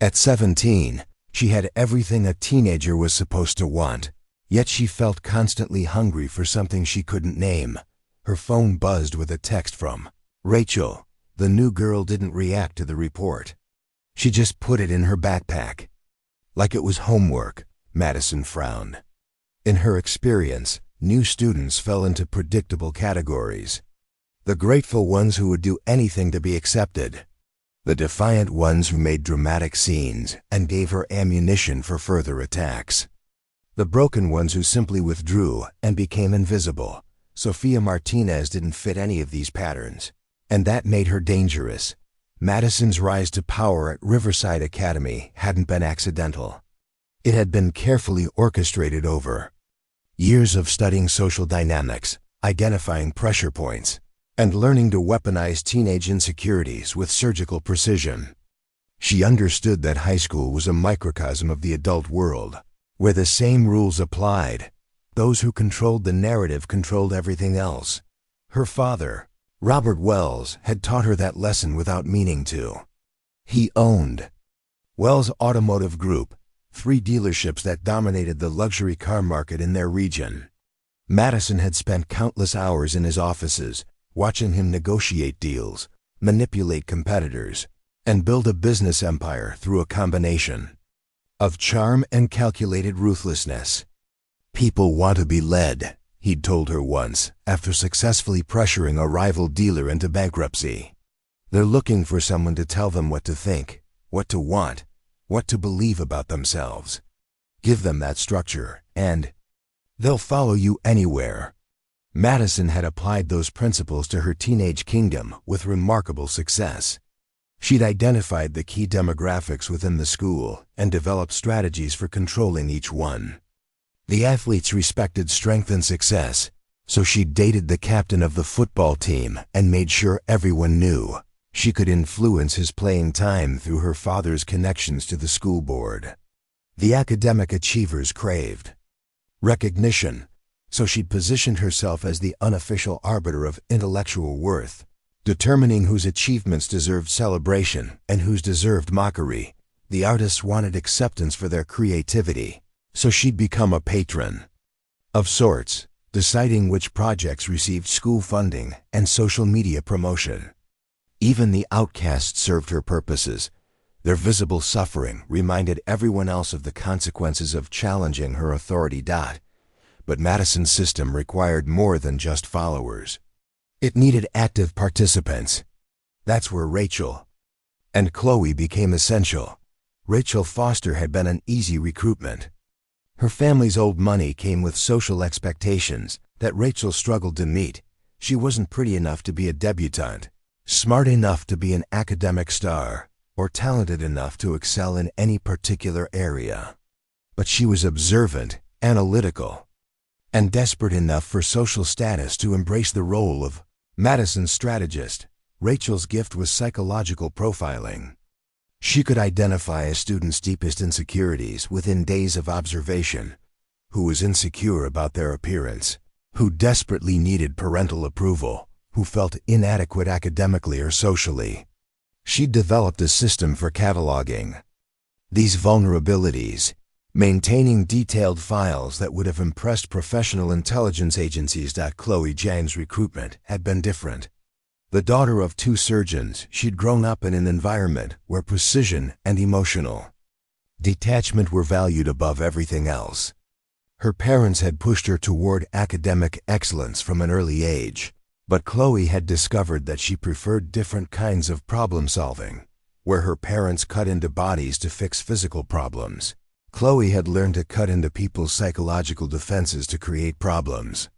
At 17, she had everything a teenager was supposed to want: Yet she felt constantly hungry for something she couldn't name. Her phone buzzed with a text from Rachel. The new girl didn't react to the report. She just put it in her backpack. Like it was homework, Madison frowned. In her experience, new students fell into predictable categories. The grateful ones who would do anything to be accepted. The defiant ones who made dramatic scenes and gave her ammunition for further attacks. The broken ones who simply withdrew and became invisible. Sophia Martinez didn't fit any of these patterns, and that made her dangerous. Madison's rise to power at Riverside Academy hadn't been accidental. It had been carefully orchestrated over years of studying social dynamics, identifying pressure points, and learning to weaponize teenage insecurities with surgical precision. She understood that high school was a microcosm of the adult world, where the same rules applied. Those who controlled the narrative controlled everything else. Her father, Robert Wells, had taught her that lesson without meaning to. He owned Wells Automotive Group, 3 dealerships that dominated the luxury car market in their region. Madison had spent countless hours in his offices, watching him negotiate deals, manipulate competitors, and build a business empire through a combination of charm and calculated ruthlessness. "People want to be led," he'd told her once, after successfully pressuring a rival dealer into bankruptcy. "They're looking for someone to tell them what to think, what to want, what to believe about themselves. Give them that structure, and they'll follow you anywhere." Madison had applied those principles to her teenage kingdom with remarkable success. She'd identified the key demographics within the school and developed strategies for controlling each one. The athletes respected strength and success, so she dated the captain of the football team and made sure everyone knew she could influence his playing time through her father's connections to the school board. The academic achievers craved recognition, so she'd positioned herself as the unofficial arbiter of intellectual worth, determining whose achievements deserved celebration and whose deserved mockery. The artists wanted acceptance for their creativity, so she'd become a patron of sorts, deciding which projects received school funding and social media promotion. Even the outcasts served her purposes. Their visible suffering reminded everyone else of the consequences of challenging her authority. But Madison's system required more than just followers. It needed active participants. That's where Rachel and Chloe became essential. Rachel Foster had been an easy recruitment. Her family's old money came with social expectations that Rachel struggled to meet. She wasn't pretty enough to be a debutante, smart enough to be an academic star, or talented enough to excel in any particular area. But she was observant, analytical, and desperate enough for social status to embrace the role of Madison's strategist. Rachel's gift was psychological profiling. She could identify a student's deepest insecurities within days of observation. Who was insecure about their appearance, who desperately needed parental approval, who felt inadequate academically or socially. She developed a system for cataloging these vulnerabilities, maintaining detailed files that would have impressed professional intelligence agencies. Chloe Jang's recruitment had been different. The daughter of 2 surgeons, she'd grown up in an environment where precision and emotional detachment were valued above everything else. Her parents had pushed her toward academic excellence from an early age, but Chloe had discovered that she preferred different kinds of problem solving. Where her parents cut into bodies to fix physical problems, Chloe had learned to cut into people's psychological defenses to create problems.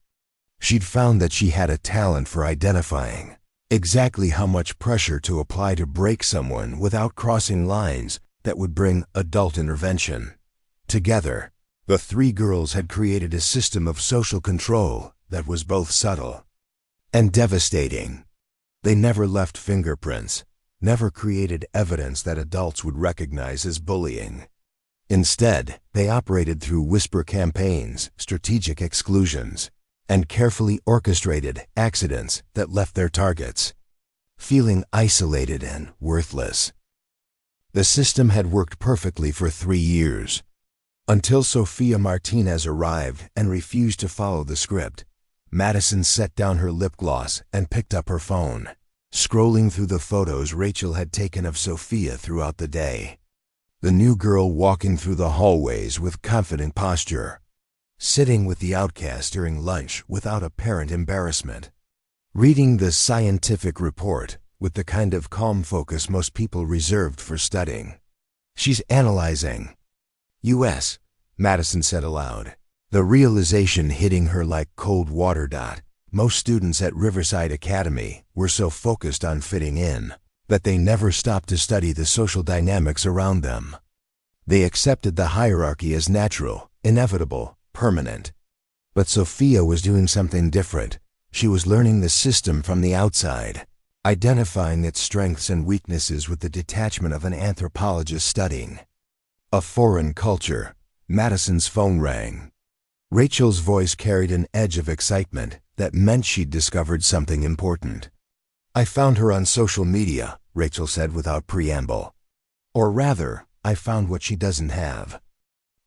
She'd found that she had a talent for identifying exactly how much pressure to apply to break someone without crossing lines that would bring adult intervention. Together, the 3 girls had created a system of social control that was both subtle and devastating. They never left fingerprints, never created evidence that adults would recognize as bullying. Instead, they operated through whisper campaigns, strategic exclusions, and carefully orchestrated accidents that left their targets feeling isolated and worthless. The system had worked perfectly for 3 years. Until Sophia Martinez arrived and refused to follow the script, Madison set down her lip gloss and picked up her phone, scrolling through the photos Rachel had taken of Sophia throughout the day. The new girl walking through the hallways with confident posture, sitting with the outcast during lunch without apparent embarrassment, reading the scientific report with the kind of calm focus most people reserved for studying. She's analyzing. U.S., Madison said aloud, the realization hitting her like cold water. Most students at Riverside Academy were so focused on fitting in that they never stopped to study the social dynamics around them. They accepted the hierarchy as natural, inevitable, permanent. But Sophia was doing something different. She was learning the system from the outside, identifying its strengths and weaknesses with the detachment of an anthropologist studying a foreign culture. Madison's phone rang. Rachel's voice carried an edge of excitement that meant she'd discovered something important. I found her on social media, Rachel said without preamble. Or rather, I found what she doesn't have.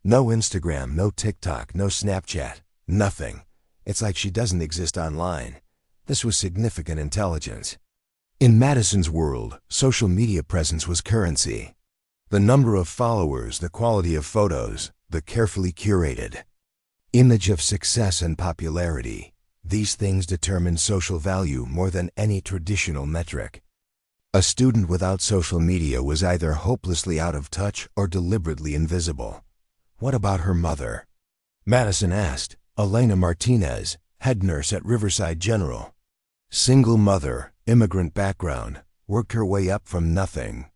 No Instagram, no TikTok, no Snapchat, nothing. It's like she doesn't exist online. This was significant intelligence. In Madison's world, social media presence was currency. The number of followers, the quality of photos, the carefully curated image of success and popularity. These things determine social value more than any traditional metric. A student without social media was either hopelessly out of touch or deliberately invisible. What about her mother? Madison asked. Elena Martinez, head nurse at Riverside General. Single mother, immigrant background, worked her way up from nothing.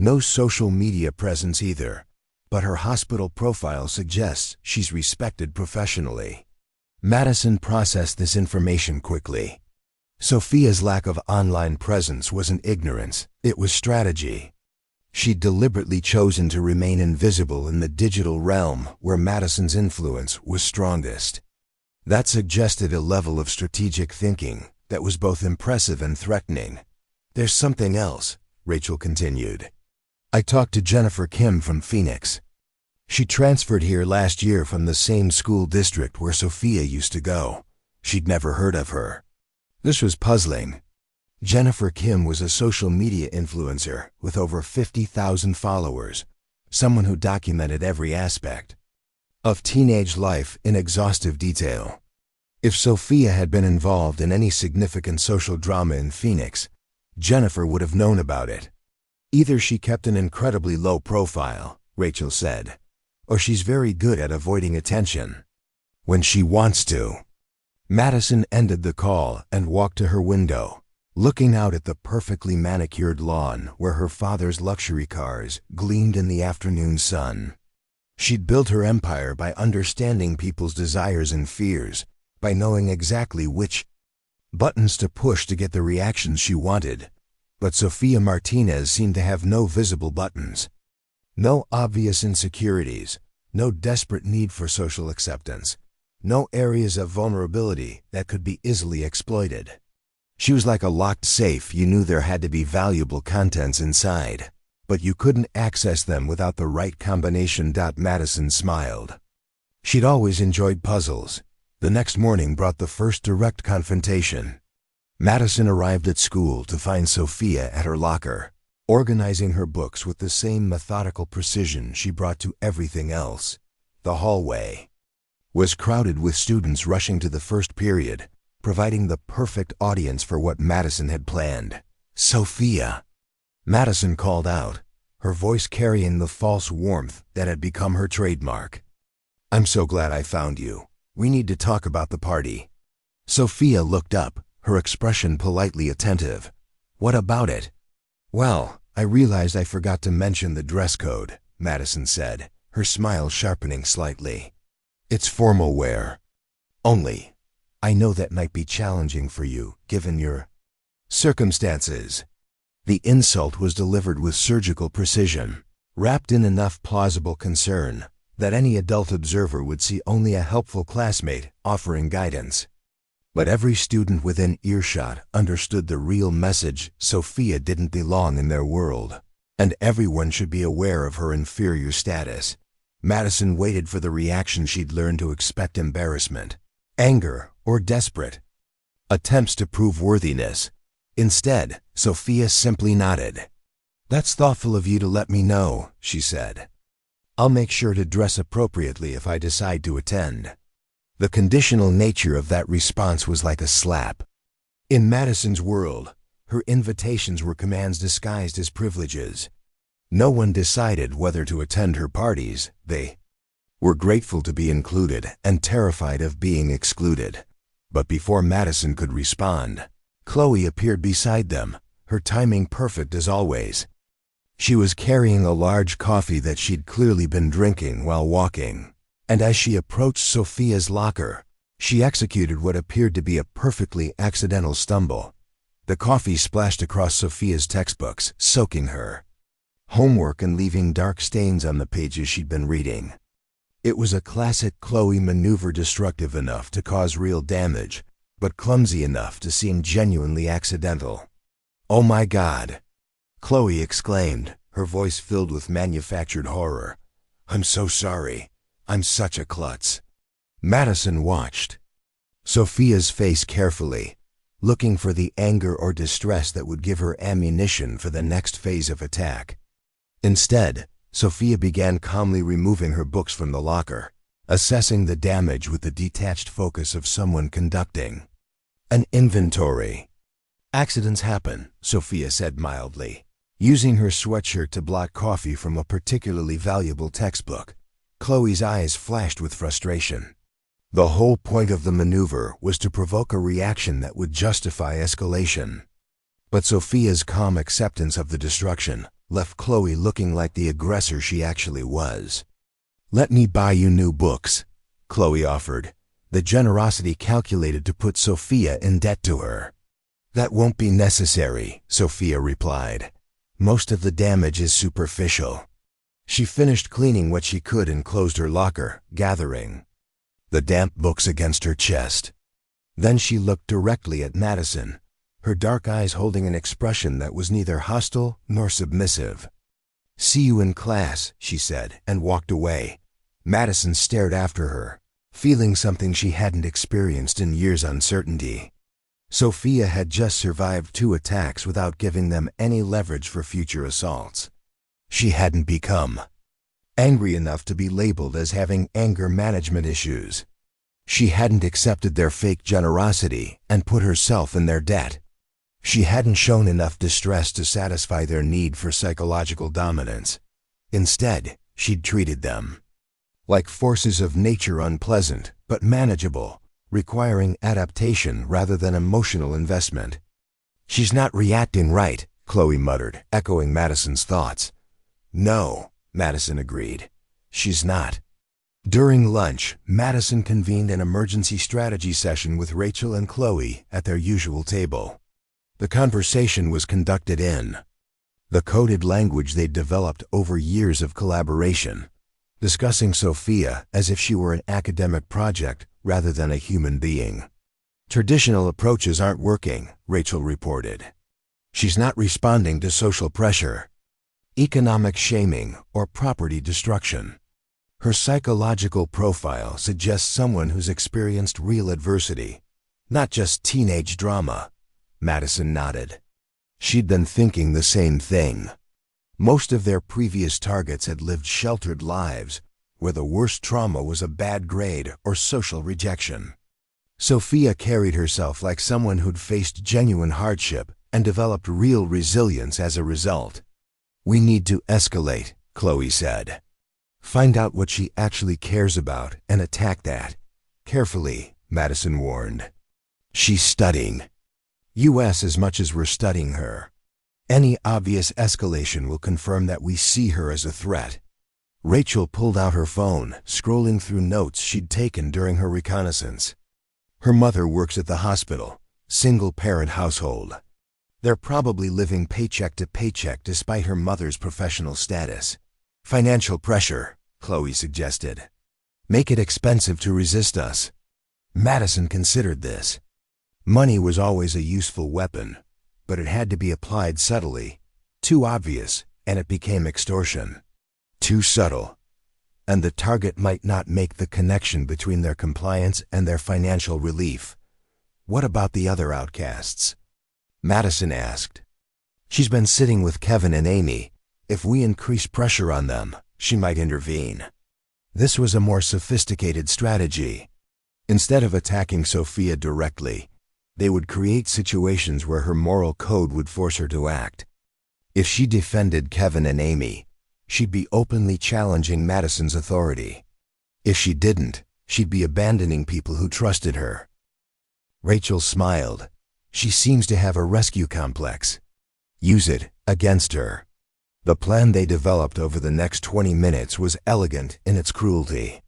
No social media presence either, but her hospital profile suggests she's respected professionally. Madison processed this information quickly. Sophia's lack of online presence wasn't ignorance, it was strategy. She'd deliberately chosen to remain invisible in the digital realm where Madison's influence was strongest. That suggested a level of strategic thinking that was both impressive and threatening. There's something else, Rachel continued. I talked to Jennifer Kim from Phoenix. She transferred here last year from the same school district where Sophia used to go. She'd never heard of her. This was puzzling. Jennifer Kim was a social media influencer with over 50,000 followers, someone who documented every aspect of teenage life in exhaustive detail. If Sophia had been involved in any significant social drama in Phoenix, Jennifer would have known about it. Either she kept an incredibly low profile, Rachel said, or she's very good at avoiding attention when she wants to. Madison ended the call and walked to her window, looking out at the perfectly manicured lawn where her father's luxury cars gleamed in the afternoon sun. She'd built her empire by understanding people's desires and fears, by knowing exactly which buttons to push to get the reactions she wanted. But Sophia Martinez seemed to have no visible buttons. No obvious insecurities, no desperate need for social acceptance, no areas of vulnerability that could be easily exploited. She was like a locked safe. You knew there had to be valuable contents inside, but you couldn't access them without the right combination. Madison smiled. She'd always enjoyed puzzles. The next morning brought the first direct confrontation. Madison arrived at school to find Sophia at her locker, organizing her books with the same methodical precision she brought to everything else. The hallway was crowded with students rushing to the first period, providing the perfect audience for what Madison had planned. Sophia! Madison called out, her voice carrying the false warmth that had become her trademark. I'm so glad I found you. We need to talk about the party. Sophia looked up, her expression politely attentive. What about it? Well, I realized I forgot to mention the dress code, Madison said, her smile sharpening slightly. It's formal wear. Only, I know that might be challenging for you, given your circumstances. The insult was delivered with surgical precision, wrapped in enough plausible concern that any adult observer would see only a helpful classmate offering guidance. But every student within earshot understood the real message: Sophia didn't belong in their world, and everyone should be aware of her inferior status. Madison waited for the reaction she'd learned to expect: embarrassment, anger, or desperate attempts to prove worthiness. Instead, Sophia simply nodded. "That's thoughtful of you to let me know," she said. "I'll make sure to dress appropriately if I decide to attend." The conditional nature of that response was like a slap. In Madison's world, her invitations were commands disguised as privileges. No one decided whether to attend her parties. They were grateful to be included and terrified of being excluded. But before Madison could respond, Chloe appeared beside them, her timing perfect as always. She was carrying a large coffee that she'd clearly been drinking while walking, and as she approached Sophia's locker, she executed what appeared to be a perfectly accidental stumble. The coffee splashed across Sophia's textbooks, soaking her homework and leaving dark stains on the pages she'd been reading. It was a classic Chloe maneuver, destructive enough to cause real damage, but clumsy enough to seem genuinely accidental. "Oh my God!" Chloe exclaimed, her voice filled with manufactured horror. "I'm so sorry. I'm such a klutz." Madison watched Sophia's face carefully, looking for the anger or distress that would give her ammunition for the next phase of attack. Instead, Sophia began calmly removing her books from the locker, assessing the damage with the detached focus of someone conducting an inventory. "Accidents happen," Sophia said mildly, using her sweatshirt to blot coffee from a particularly valuable textbook. Chloe's eyes flashed with frustration. The whole point of the maneuver was to provoke a reaction that would justify escalation. But Sophia's calm acceptance of the destruction left Chloe looking like the aggressor she actually was. "Let me buy you new books," Chloe offered, the generosity calculated to put Sophia in debt to her. "That won't be necessary," Sophia replied. "Most of the damage is superficial." She finished cleaning what she could and closed her locker, gathering the damp books against her chest. Then she looked directly at Madison, her dark eyes holding an expression that was neither hostile nor submissive. "See you in class," she said, and walked away. Madison stared after her, feeling something she hadn't experienced in years: uncertainty. Sophia had just survived 2 attacks without giving them any leverage for future assaults. She hadn't become angry enough to be labeled as having anger management issues. She hadn't accepted their fake generosity and put herself in their debt. She hadn't shown enough distress to satisfy their need for psychological dominance. Instead, she'd treated them like forces of nature, unpleasant but manageable, requiring adaptation rather than emotional investment. "She's not reacting right," Chloe muttered, echoing Madison's thoughts. "No," Madison agreed. "She's not." During lunch, Madison convened an emergency strategy session with Rachel and Chloe at their usual table. The conversation was conducted in the coded language they'd developed over years of collaboration, discussing Sophia as if she were an academic project rather than a human being. "Traditional approaches aren't working," Rachel reported. "She's not responding to social pressure, economic shaming, or property destruction. Her psychological profile suggests someone who's experienced real adversity, not just teenage drama." Madison nodded. She'd been thinking the same thing. Most of their previous targets had lived sheltered lives, where the worst trauma was a bad grade or social rejection. Sophia carried herself like someone who'd faced genuine hardship and developed real resilience as a result. "We need to escalate," Chloe said. "Find out what she actually cares about and attack that." "Carefully," Madison warned. "She's studying US as much as we're studying her. Any obvious escalation will confirm that we see her as a threat." Rachel pulled out her phone, scrolling through notes she'd taken during her reconnaissance. Her mother works at the hospital, single-parent household. They're probably living paycheck to paycheck despite her mother's professional status. "Financial pressure," Chloe suggested. "Make it expensive to resist us." Madison considered this. Money was always a useful weapon, but it had to be applied subtly. Too obvious, and it became extortion. Too subtle, and the target might not make the connection between their compliance and their financial relief. "What about the other outcasts?" Madison asked. "She's been sitting with Kevin and Amy. If we increase pressure on them, she might intervene." This was a more sophisticated strategy. Instead of attacking Sophia directly, they would create situations where her moral code would force her to act. If she defended Kevin and Amy, she'd be openly challenging Madison's authority. If she didn't, she'd be abandoning people who trusted her. Rachel smiled. "She seems to have a rescue complex. Use it against her." The plan they developed over the next 20 minutes was elegant in its cruelty.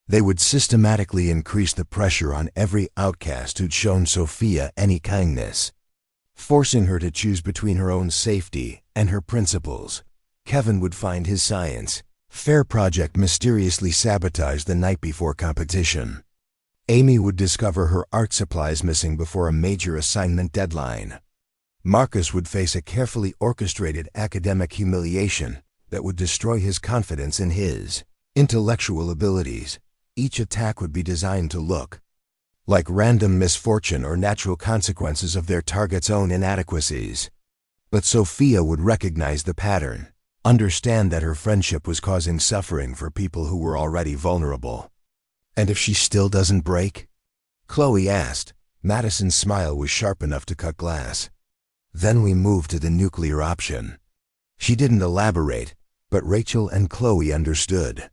They would systematically increase the pressure on every outcast who'd shown Sophia any kindness, forcing her to choose between her own safety and her principles. Kevin would find his science fair project mysteriously sabotaged the night before competition. Amy would discover her art supplies missing before a major assignment deadline. Marcus would face a carefully orchestrated academic humiliation that would destroy his confidence in his intellectual abilities. Each attack would be designed to look like random misfortune or natural consequences of their target's own inadequacies. But Sophia would recognize the pattern, understand that her friendship was causing suffering for people who were already vulnerable. "And if she still doesn't break?" Chloe asked. Madison's smile was sharp enough to cut glass. "Then we moved to the nuclear option." She didn't elaborate, but Rachel and Chloe understood.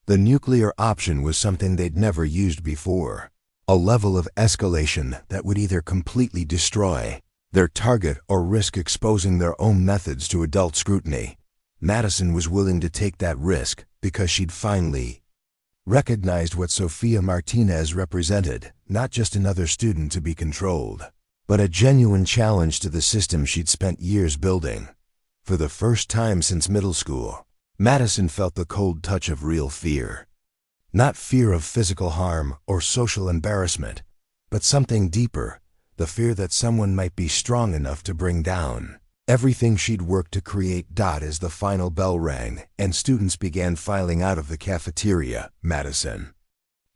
The nuclear option was something they'd never used before, a level of escalation that would either completely destroy their target or risk exposing their own methods to adult scrutiny. Madison was willing to take that risk because she'd finally recognized what Sophia Martinez represented, not just another student to be controlled, but a genuine challenge to the system she'd spent years building. For the first time since middle school, Madison felt the cold touch of real fear. Not fear of physical harm or social embarrassment, but something deeper, the fear that someone might be strong enough to bring down everything she'd worked to create. As the final bell rang and students began filing out of the cafeteria, Madison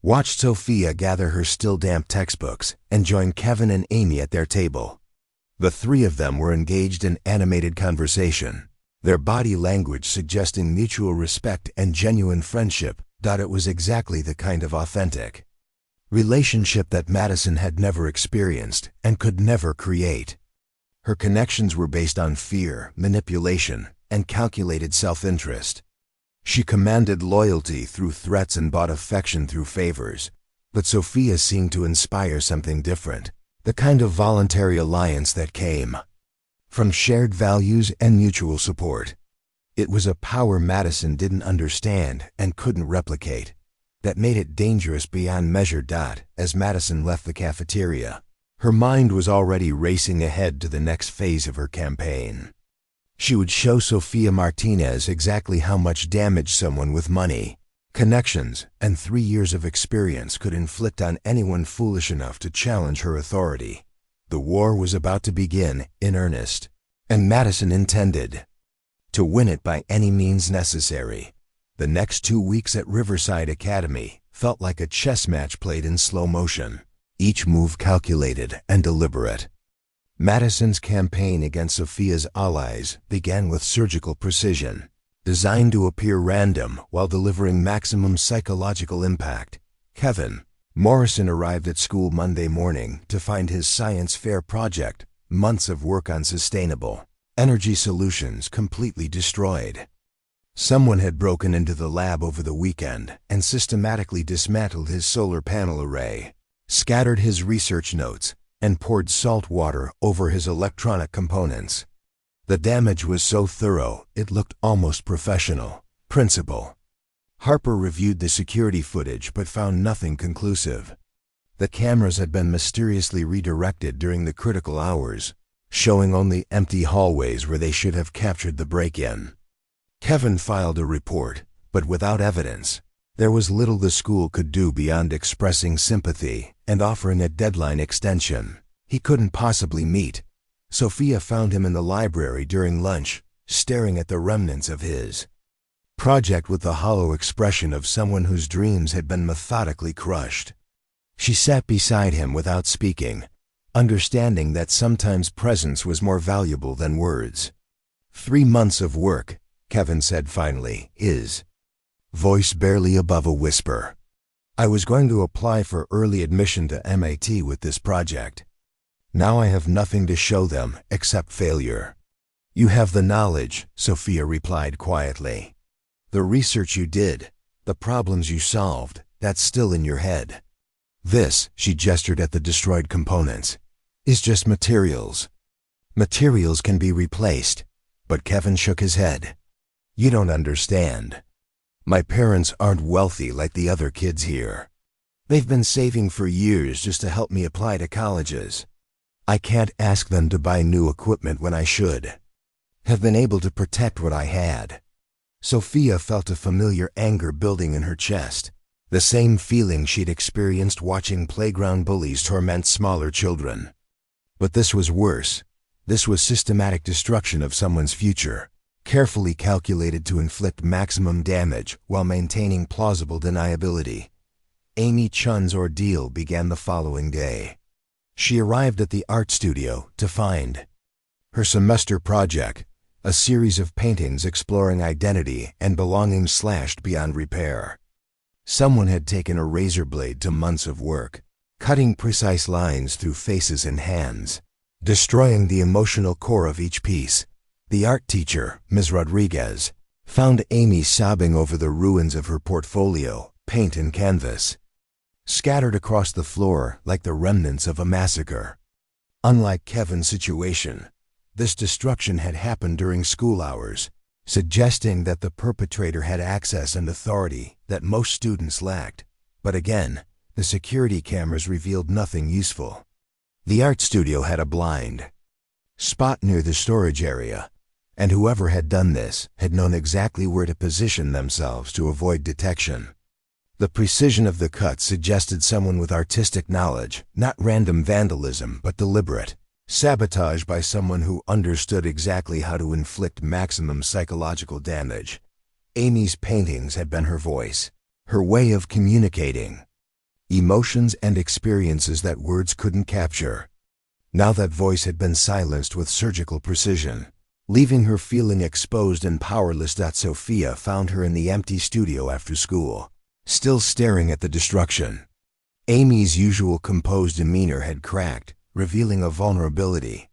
watched Sophia gather her still damp textbooks and join Kevin and Amy at their table. The three of them were engaged in animated conversation, their body language suggesting mutual respect and genuine friendship. It was exactly the kind of authentic relationship that Madison had never experienced and could never create. Her connections were based on fear, manipulation, and calculated self-interest. She commanded loyalty through threats and bought affection through favors. But Sophia seemed to inspire something different, the kind of voluntary alliance that came from shared values and mutual support. It was a power Madison didn't understand and couldn't replicate, that made it dangerous beyond measure. As Madison left the cafeteria, her mind was already racing ahead to the next phase of her campaign. She would show Sophia Martinez exactly how much damage someone with money, connections, and 3 years of experience could inflict on anyone foolish enough to challenge her authority. The war was about to begin in earnest, and Madison intended to win it by any means necessary. The next 2 weeks at Riverside Academy felt like a chess match played in slow motion, each move calculated and deliberate. Madison's campaign against Sophia's allies began with surgical precision, designed to appear random while delivering maximum psychological impact. Kevin Morrison arrived at school Monday morning to find his science fair project, months of work on sustainable energy solutions, completely destroyed. Someone had broken into the lab over the weekend and systematically dismantled his solar panel array, scattered his research notes, and poured salt water over his electronic components. The damage was so thorough it looked almost professional. Principal Harper reviewed the security footage but found nothing conclusive. The cameras had been mysteriously redirected during the critical hours, showing only empty hallways where they should have captured the break-in. Kevin filed a report, but without evidence. There was little the school could do beyond expressing sympathy and offering a deadline extension he couldn't possibly meet. Sophia found him in the library during lunch, staring at the remnants of his project with the hollow expression of someone whose dreams had been methodically crushed. She sat beside him without speaking, understanding that sometimes presence was more valuable than words. 3 months of work, Kevin said finally, his voice barely above a whisper. I was going to apply for early admission to MIT with this project. Now I have nothing to show them except failure. You have the knowledge, Sophia replied quietly. The research you did, the problems you solved, that's still in your head. This, she gestured at the destroyed components, is just materials. Materials can be replaced, but Kevin shook his head. You don't understand. My parents aren't wealthy like the other kids here. They've been saving for years just to help me apply to colleges. I can't ask them to buy new equipment when I should have been able to protect what I had. Sophia felt a familiar anger building in her chest, the same feeling she'd experienced watching playground bullies torment smaller children. But this was worse. This was systematic destruction of someone's future, carefully calculated to inflict maximum damage while maintaining plausible deniability. Amy Chun's ordeal began the following day. She arrived at the art studio to find her semester project, a series of paintings exploring identity and belonging slashed beyond repair. Someone had taken a razor blade to months of work, cutting precise lines through faces and hands, destroying the emotional core of each piece. The art teacher, Ms. Rodriguez, found Amy sobbing over the ruins of her portfolio, paint and canvas, scattered across the floor like the remnants of a massacre. Unlike Kevin's situation, this destruction had happened during school hours, suggesting that the perpetrator had access and authority that most students lacked. But again, the security cameras revealed nothing useful. The art studio had a blind spot near the storage area, and whoever had done this had known exactly where to position themselves to avoid detection. The precision of the cut suggested someone with artistic knowledge, not random vandalism but deliberate sabotage by someone who understood exactly how to inflict maximum psychological damage. Amy's paintings had been her voice, her way of communicating emotions and experiences that words couldn't capture. Now that voice had been silenced with surgical precision, leaving her feeling exposed and powerless. Sophia found her in the empty studio after school, still staring at the destruction. Amy's usual composed demeanor had cracked, revealing a vulnerability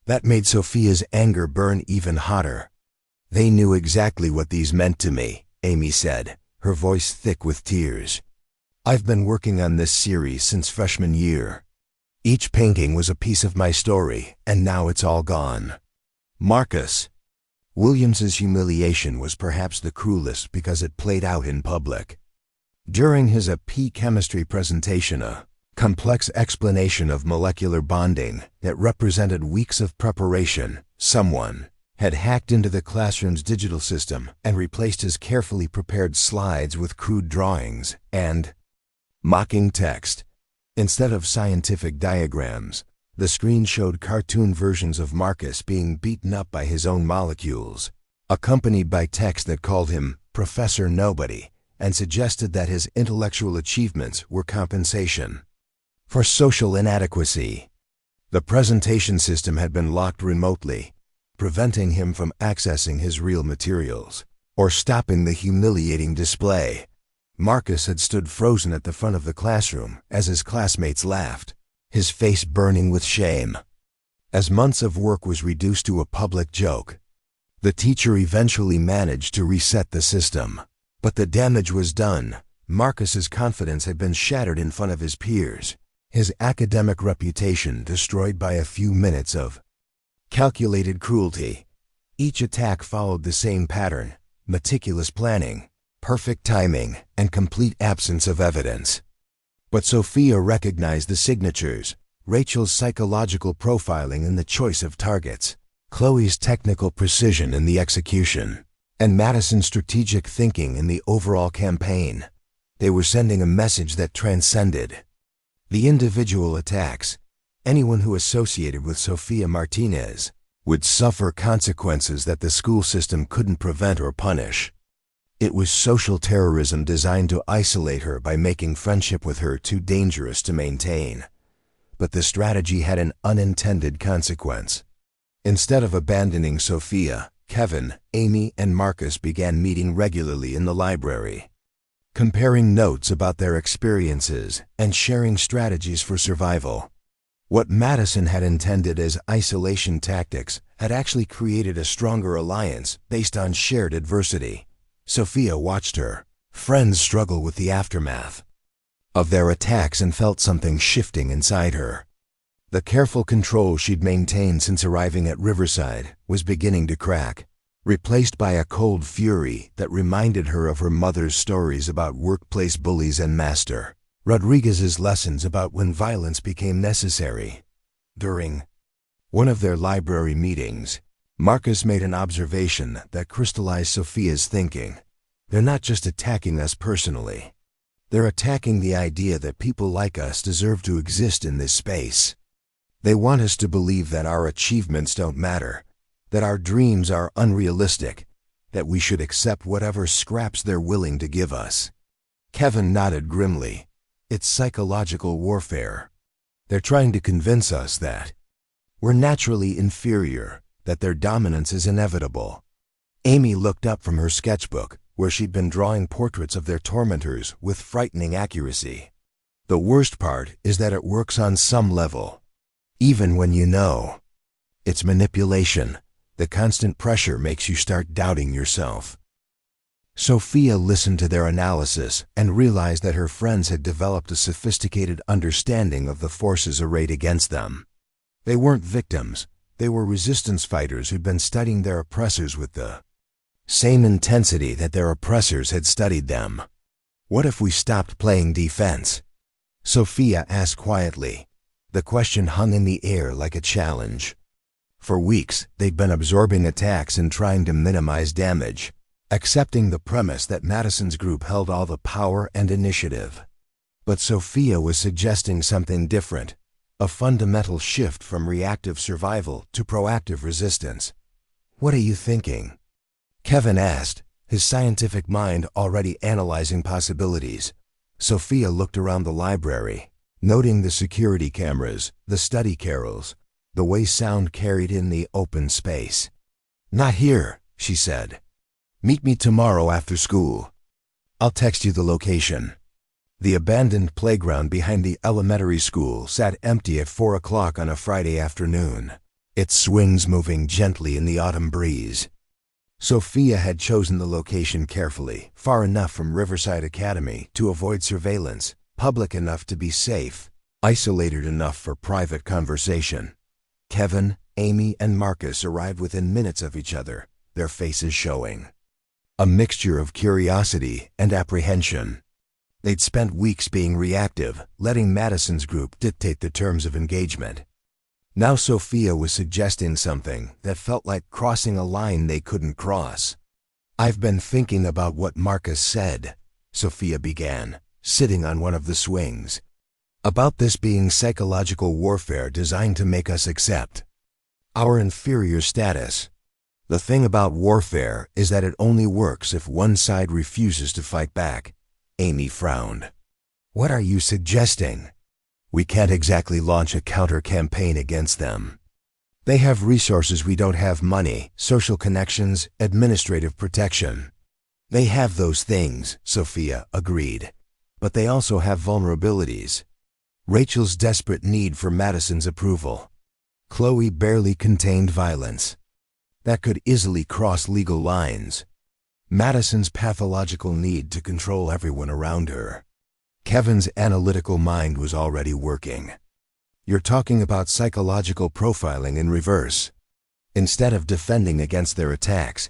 that made Sophia's anger burn even hotter. They knew exactly what these meant to me, Amy said, her voice thick with tears. I've been working on this series since freshman year. Each painting was a piece of my story, and now it's all gone. Marcus Williams's humiliation was perhaps the cruelest because it played out in public. During his AP chemistry presentation, a complex explanation of molecular bonding that represented weeks of preparation, someone had hacked into the classroom's digital system and replaced his carefully prepared slides with crude drawings and mocking text. Instead of scientific diagrams, the screen showed cartoon versions of Marcus being beaten up by his own molecules, accompanied by text that called him Professor Nobody and suggested that his intellectual achievements were compensation for social inadequacy. The presentation system had been locked remotely, preventing him from accessing his real materials or stopping the humiliating display. Marcus had stood frozen at the front of the classroom as his classmates laughed, his face burning with shame. As months of work was reduced to a public joke, the teacher eventually managed to reset the system. But the damage was done. Marcus's confidence had been shattered in front of his peers, his academic reputation destroyed by a few minutes of calculated cruelty. Each attack followed the same pattern: meticulous planning, perfect timing, and complete absence of evidence. But Sophia recognized the signatures: Rachel's psychological profiling in the choice of targets, Chloe's technical precision in the execution, and Madison's strategic thinking in the overall campaign. They were sending a message that transcended the individual attacks. Anyone who associated with Sophia Martinez would suffer consequences that the school system couldn't prevent or punish. It was social terrorism designed to isolate her by making friendship with her too dangerous to maintain. But the strategy had an unintended consequence. Instead of abandoning Sophia, Kevin, Amy, and Marcus began meeting regularly in the library, comparing notes about their experiences and sharing strategies for survival. What Madison had intended as isolation tactics had actually created a stronger alliance based on shared adversity. Sophia watched her friends struggle with the aftermath of their attacks and felt something shifting inside her. The careful control she'd maintained since arriving at Riverside was beginning to crack, replaced by a cold fury that reminded her of her mother's stories about workplace bullies and Master Rodriguez's lessons about when violence became necessary. During one of their library meetings, Marcus made an observation that crystallized Sophia's thinking. They're not just attacking us personally. They're attacking the idea that people like us deserve to exist in this space. They want us to believe that our achievements don't matter, that our dreams are unrealistic, that we should accept whatever scraps they're willing to give us. Kevin nodded grimly. It's psychological warfare. They're trying to convince us that we're naturally inferior, that their dominance is inevitable. Amy looked up from her sketchbook, where she'd been drawing portraits of their tormentors with frightening accuracy. The worst part is that it works on some level. Even when you know it's manipulation, the constant pressure makes you start doubting yourself. Sophia listened to their analysis and realized that her friends had developed a sophisticated understanding of the forces arrayed against them. They weren't victims. They were resistance fighters who'd been studying their oppressors with the same intensity that their oppressors had studied them. What if we stopped playing defense? Sophia asked quietly. The question hung in the air like a challenge. For weeks, they'd been absorbing attacks and trying to minimize damage, accepting the premise that Madison's group held all the power and initiative. But Sophia was suggesting something different, a fundamental shift from reactive survival to proactive resistance. What are you thinking? Kevin asked, his scientific mind already analyzing possibilities. Sophia looked around the library, noting the security cameras, the study carrels, the way sound carried in the open space. Not here, she said. Meet me tomorrow after school. I'll text you the location. The abandoned playground behind the elementary school sat empty at 4 o'clock on a Friday afternoon, its swings moving gently in the autumn breeze. Sophia had chosen the location carefully, far enough from Riverside Academy to avoid surveillance, public enough to be safe, isolated enough for private conversation. Kevin, Amy, and Marcus arrived within minutes of each other, their faces showing a mixture of curiosity and apprehension. They'd spent weeks being reactive, letting Madison's group dictate the terms of engagement. Now Sophia was suggesting something that felt like crossing a line they couldn't cross. I've been thinking about what Marcus said, Sophia began, sitting on one of the swings. About this being psychological warfare designed to make us accept our inferior status. The thing about warfare is that it only works if one side refuses to fight back. Amy frowned. What are you suggesting? We can't exactly launch a counter-campaign against them. They have resources we don't have: money, social connections, administrative protection. They have those things, Sophia agreed. But they also have vulnerabilities. Rachel's desperate need for Madison's approval. Chloe barely contained violence. That could easily cross legal lines. Madison's pathological need to control everyone around her. Kevin's analytical mind was already working. You're talking about psychological profiling in reverse. Instead of defending against their attacks,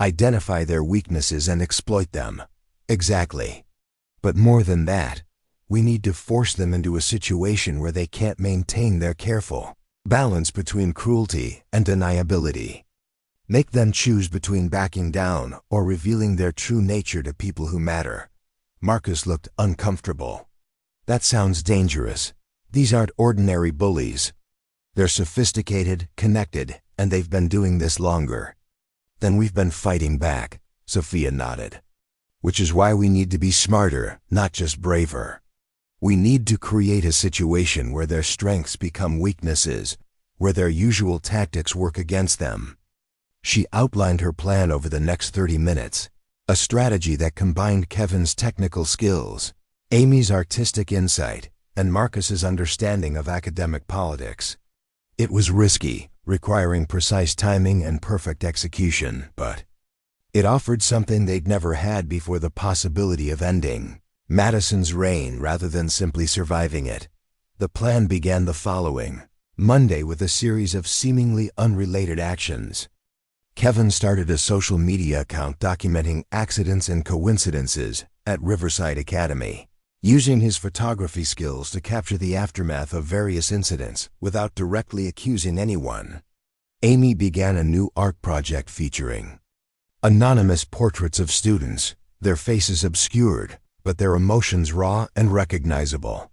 identify their weaknesses and exploit them. Exactly. But more than that, we need to force them into a situation where they can't maintain their careful balance between cruelty and deniability. Make them choose between backing down or revealing their true nature to people who matter. Marcus looked uncomfortable. That sounds dangerous. These aren't ordinary bullies. They're sophisticated, connected, and they've been doing this longer. Then we've been fighting back, Sophia nodded. Which is why we need to be smarter, not just braver. We need to create a situation where their strengths become weaknesses, where their usual tactics work against them. She outlined her plan over the next 30 minutes, a strategy that combined Kevin's technical skills, Amy's artistic insight, and Marcus's understanding of academic politics. It was risky, requiring precise timing and perfect execution, but it offered something they'd never had before: the possibility of ending Madison's reign rather than simply surviving it. The plan began the following Monday with a series of seemingly unrelated actions. Kevin started a social media account documenting accidents and coincidences at Riverside Academy, using his photography skills to capture the aftermath of various incidents without directly accusing anyone. Amy began a new art project featuring anonymous portraits of students, their faces obscured, but their emotions raw and recognizable.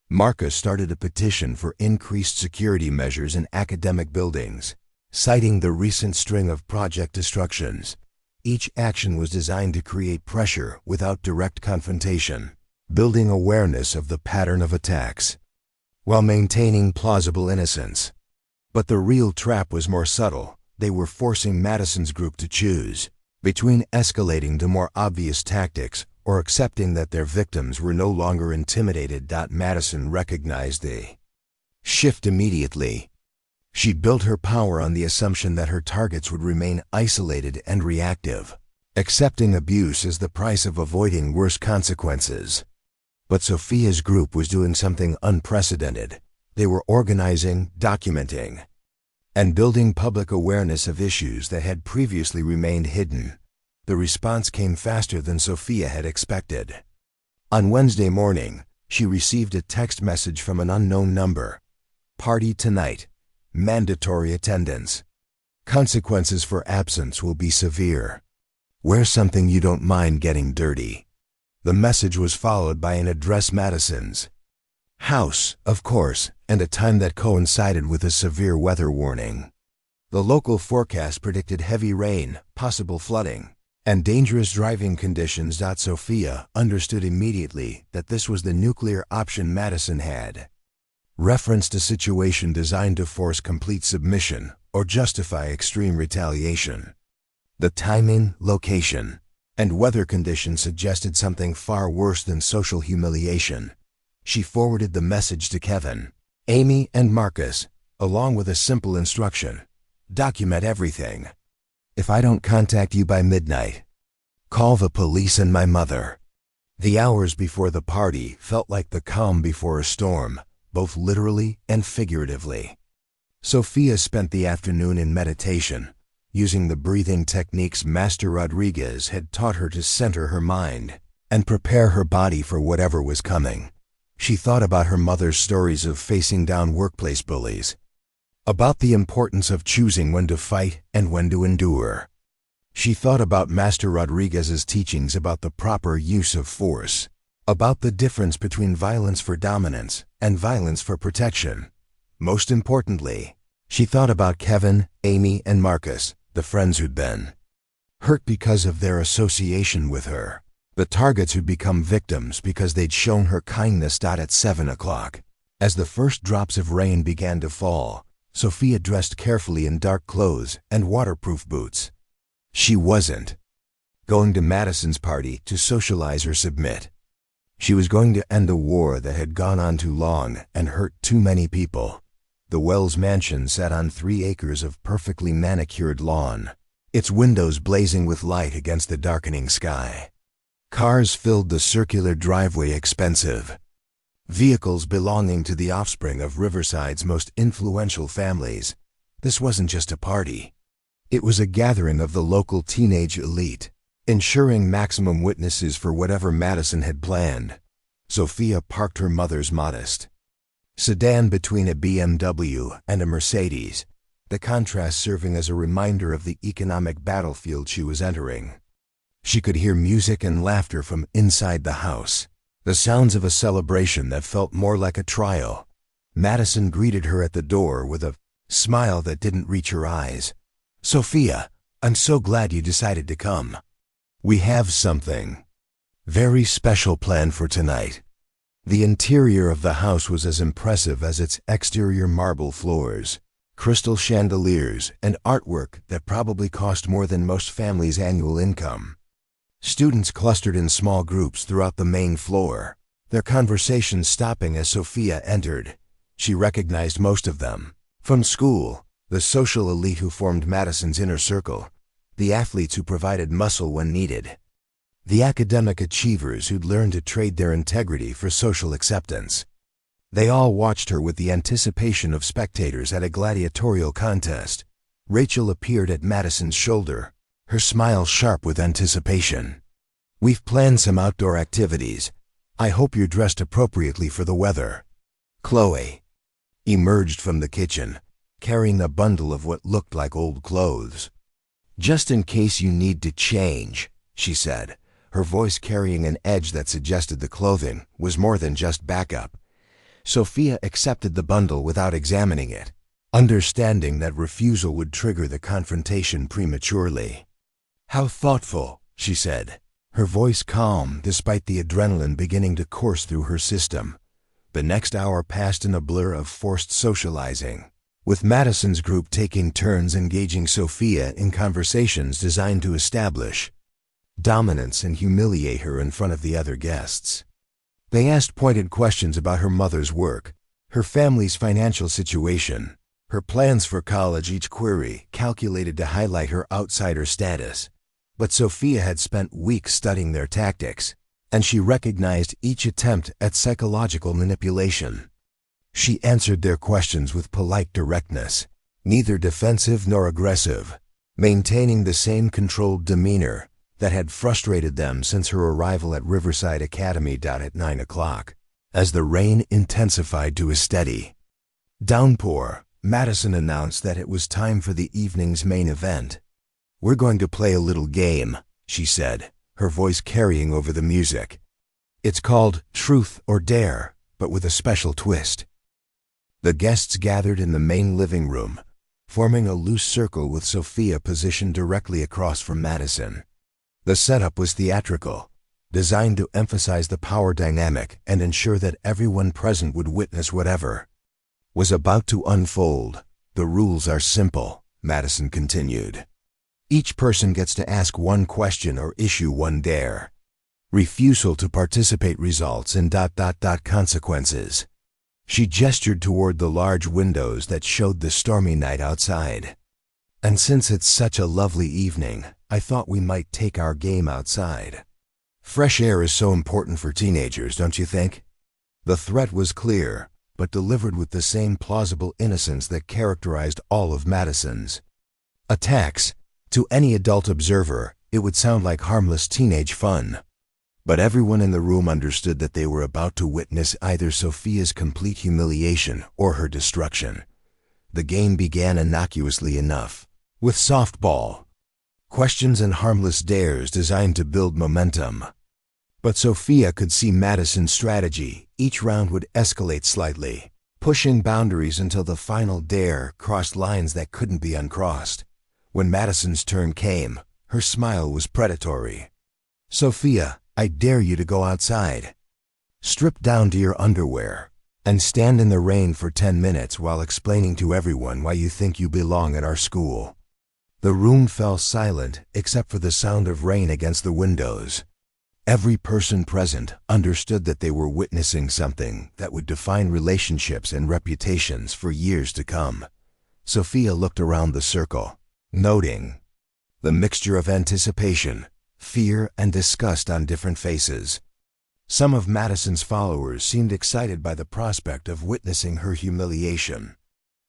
Marcus started a petition for increased security measures in academic buildings, citing the recent string of project destructions. Each action was designed to create pressure without direct confrontation, building awareness of the pattern of attacks, while maintaining plausible innocence. But the real trap was more subtle. They were forcing Madison's group to choose between escalating to more obvious tactics or accepting that their victims were no longer intimidated. Madison recognized the shift immediately. She built her power on the assumption that her targets would remain isolated and reactive, accepting abuse as the price of avoiding worse consequences. But Sophia's group was doing something unprecedented. They were organizing, documenting, and building public awareness of issues that had previously remained hidden. The response came faster than Sophia had expected. On Wednesday morning, she received a text message from an unknown number. Party tonight. Mandatory attendance. Consequences for absence will be severe. Wear something you don't mind getting dirty. The message was followed by an address: Madison's house, of course, and a time that coincided with a severe weather warning. The local forecast predicted heavy rain, possible flooding, and dangerous driving conditions. Sophia understood immediately that this was the nuclear option Madison had. Referenced a situation designed to force complete submission or justify extreme retaliation. The timing, location, and weather conditions suggested something far worse than social humiliation. She forwarded the message to Kevin, Amy, and Marcus, along with a simple instruction: document everything. If I don't contact you by midnight, call the police and my mother. The hours before the party felt like the calm before a storm, both literally and figuratively. Sophia spent the afternoon in meditation, using the breathing techniques Master Rodriguez had taught her to center her mind and prepare her body for whatever was coming. She thought about her mother's stories of facing down workplace bullies, about the importance of choosing when to fight and when to endure. She thought about Master Rodriguez's teachings about the proper use of force, about the difference between violence for dominance and violence for protection. Most importantly, she thought about Kevin, Amy, and Marcus, the friends who'd been hurt because of their association with her, the targets who'd become victims because they'd shown her kindness. At 7 o'clock, as the first drops of rain began to fall, Sophia dressed carefully in dark clothes and waterproof boots. She wasn't going to Madison's party to socialize or submit. She was going to end a war that had gone on too long and hurt too many people. The Wells mansion sat on 3 acres of perfectly manicured lawn, its windows blazing with light against the darkening sky. Cars filled the circular driveway, expensive vehicles belonging to the offspring of Riverside's most influential families. This wasn't just a party. It was a gathering of the local teenage elite, ensuring maximum witnesses for whatever Madison had planned. Sophia parked her mother's modest sedan between a BMW and a Mercedes, the contrast serving as a reminder of the economic battlefield she was entering. She could hear music and laughter from inside the house, the sounds of a celebration that felt more like a trial. Madison greeted her at the door with a smile that didn't reach her eyes. "Sophia, I'm so glad you decided to come." We have something very special planned for tonight. The interior of the house was as impressive as its exterior: marble floors, crystal chandeliers, and artwork that probably cost more than most families' annual income. Students clustered in small groups throughout the main floor, their conversations stopping as Sophia entered. She recognized most of them. From school, the social elite who formed Madison's inner circle, the athletes who provided muscle when needed, the academic achievers who'd learned to trade their integrity for social acceptance. They all watched her with the anticipation of spectators at a gladiatorial contest. Rachel appeared at Madison's shoulder, her smile sharp with anticipation. "We've planned some outdoor activities. I hope you're dressed appropriately for the weather." Chloe emerged from the kitchen, carrying a bundle of what looked like old clothes. "Just in case you need to change," she said, her voice carrying an edge that suggested the clothing was more than just backup. Sophia accepted the bundle without examining it, understanding that refusal would trigger the confrontation prematurely. "How thoughtful," she said, her voice calm despite the adrenaline beginning to course through her system. The next hour passed in a blur of forced socializing, with Madison's group taking turns engaging Sophia in conversations designed to establish dominance and humiliate her in front of the other guests. They asked pointed questions about her mother's work, her family's financial situation, her plans for college, each query calculated to highlight her outsider status. But Sophia had spent weeks studying their tactics, and she recognized each attempt at psychological manipulation. She answered their questions with polite directness, neither defensive nor aggressive, maintaining the same controlled demeanor that had frustrated them since her arrival at Riverside Academy. At 9 o'clock, as the rain intensified to a steady downpour, Madison announced that it was time for the evening's main event. "We're going to play a little game," she said, her voice carrying over the music. "It's called Truth or Dare, but with a special twist." The guests gathered in the main living room, forming a loose circle with Sophia positioned directly across from Madison. The setup was theatrical, designed to emphasize the power dynamic and ensure that everyone present would witness whatever was about to unfold. "The rules are simple," Madison continued. "Each person gets to ask one question or issue one dare. Refusal to participate results in ... consequences." She gestured toward the large windows that showed the stormy night outside. "And since it's such a lovely evening, I thought we might take our game outside. Fresh air is so important for teenagers, don't you think?" The threat was clear, but delivered with the same plausible innocence that characterized all of Madison's attacks. To any adult observer, it would sound like harmless teenage fun. But everyone in the room understood that they were about to witness either Sophia's complete humiliation or her destruction. The game began innocuously enough, with softball, questions and harmless dares designed to build momentum. But Sophia could see Madison's strategy. Each round would escalate slightly, pushing boundaries until the final dare crossed lines that couldn't be uncrossed. When Madison's turn came, her smile was predatory. "Sophia, I dare you to go outside. Strip down to your underwear and stand in the rain for 10 minutes while explaining to everyone why you think you belong at our school." The room fell silent except for the sound of rain against the windows. Every person present understood that they were witnessing something that would define relationships and reputations for years to come. Sophia looked around the circle, noting the mixture of anticipation, fear, and disgust on different faces. Some of Madison's followers seemed excited by the prospect of witnessing her humiliation.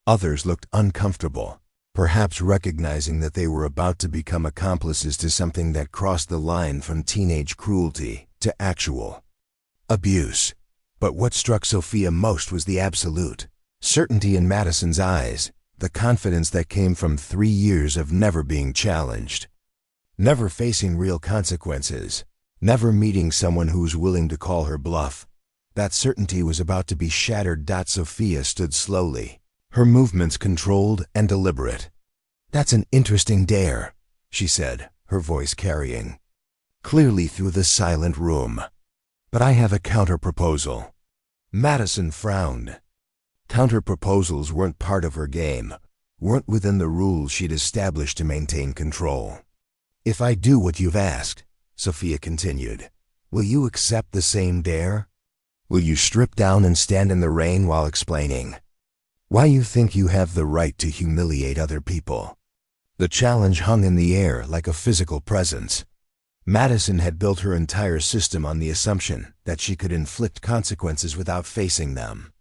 Others looked uncomfortable, perhaps recognizing that they were about to become accomplices to something that crossed the line from teenage cruelty to actual abuse. But what struck Sophia most was the absolute certainty in Madison's eyes, the confidence that came from 3 years of never being challenged, never facing real consequences, never meeting someone who was willing to call her bluff. That certainty was about to be shattered. Sophia stood slowly, her movements controlled and deliberate. "That's an interesting dare," she said, her voice carrying clearly through the silent room. "But I have a counter-proposal." Madison frowned. Counter-proposals weren't part of her game, weren't within the rules she'd established to maintain control. "If I do what you've asked," Sophia continued, "will you accept the same dare? Will you strip down and stand in the rain while explaining why you think you have the right to humiliate other people?" The challenge hung in the air like a physical presence. Madison had built her entire system on the assumption that she could inflict consequences without facing them,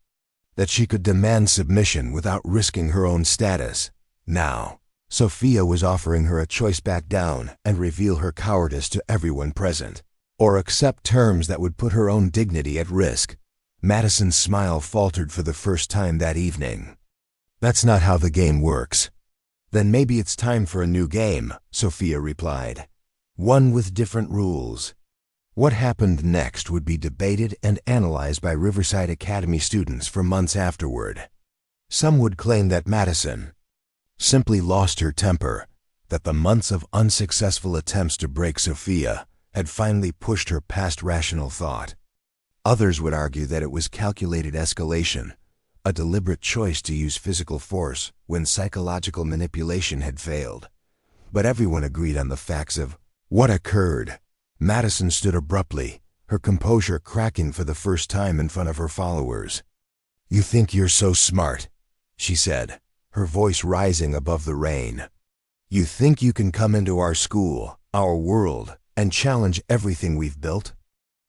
that she could demand submission without risking her own status. Now, Sophia was offering her a choice: back down and reveal her cowardice to everyone present, or accept terms that would put her own dignity at risk. Madison's smile faltered for the first time that evening. "That's not how the game works." "Then maybe it's time for a new game," Sophia replied. "One with different rules." What happened next would be debated and analyzed by Riverside Academy students for months afterward. Some would claim that Madison simply lost her temper, that the months of unsuccessful attempts to break Sophia had finally pushed her past rational thought. Others would argue that it was calculated escalation, a deliberate choice to use physical force when psychological manipulation had failed. But everyone agreed on the facts of what occurred. Madison stood abruptly, her composure cracking for the first time in front of her followers. "You think you're so smart," she said, her voice rising above the rain. "You think you can come into our school, our world, and challenge everything we've built?"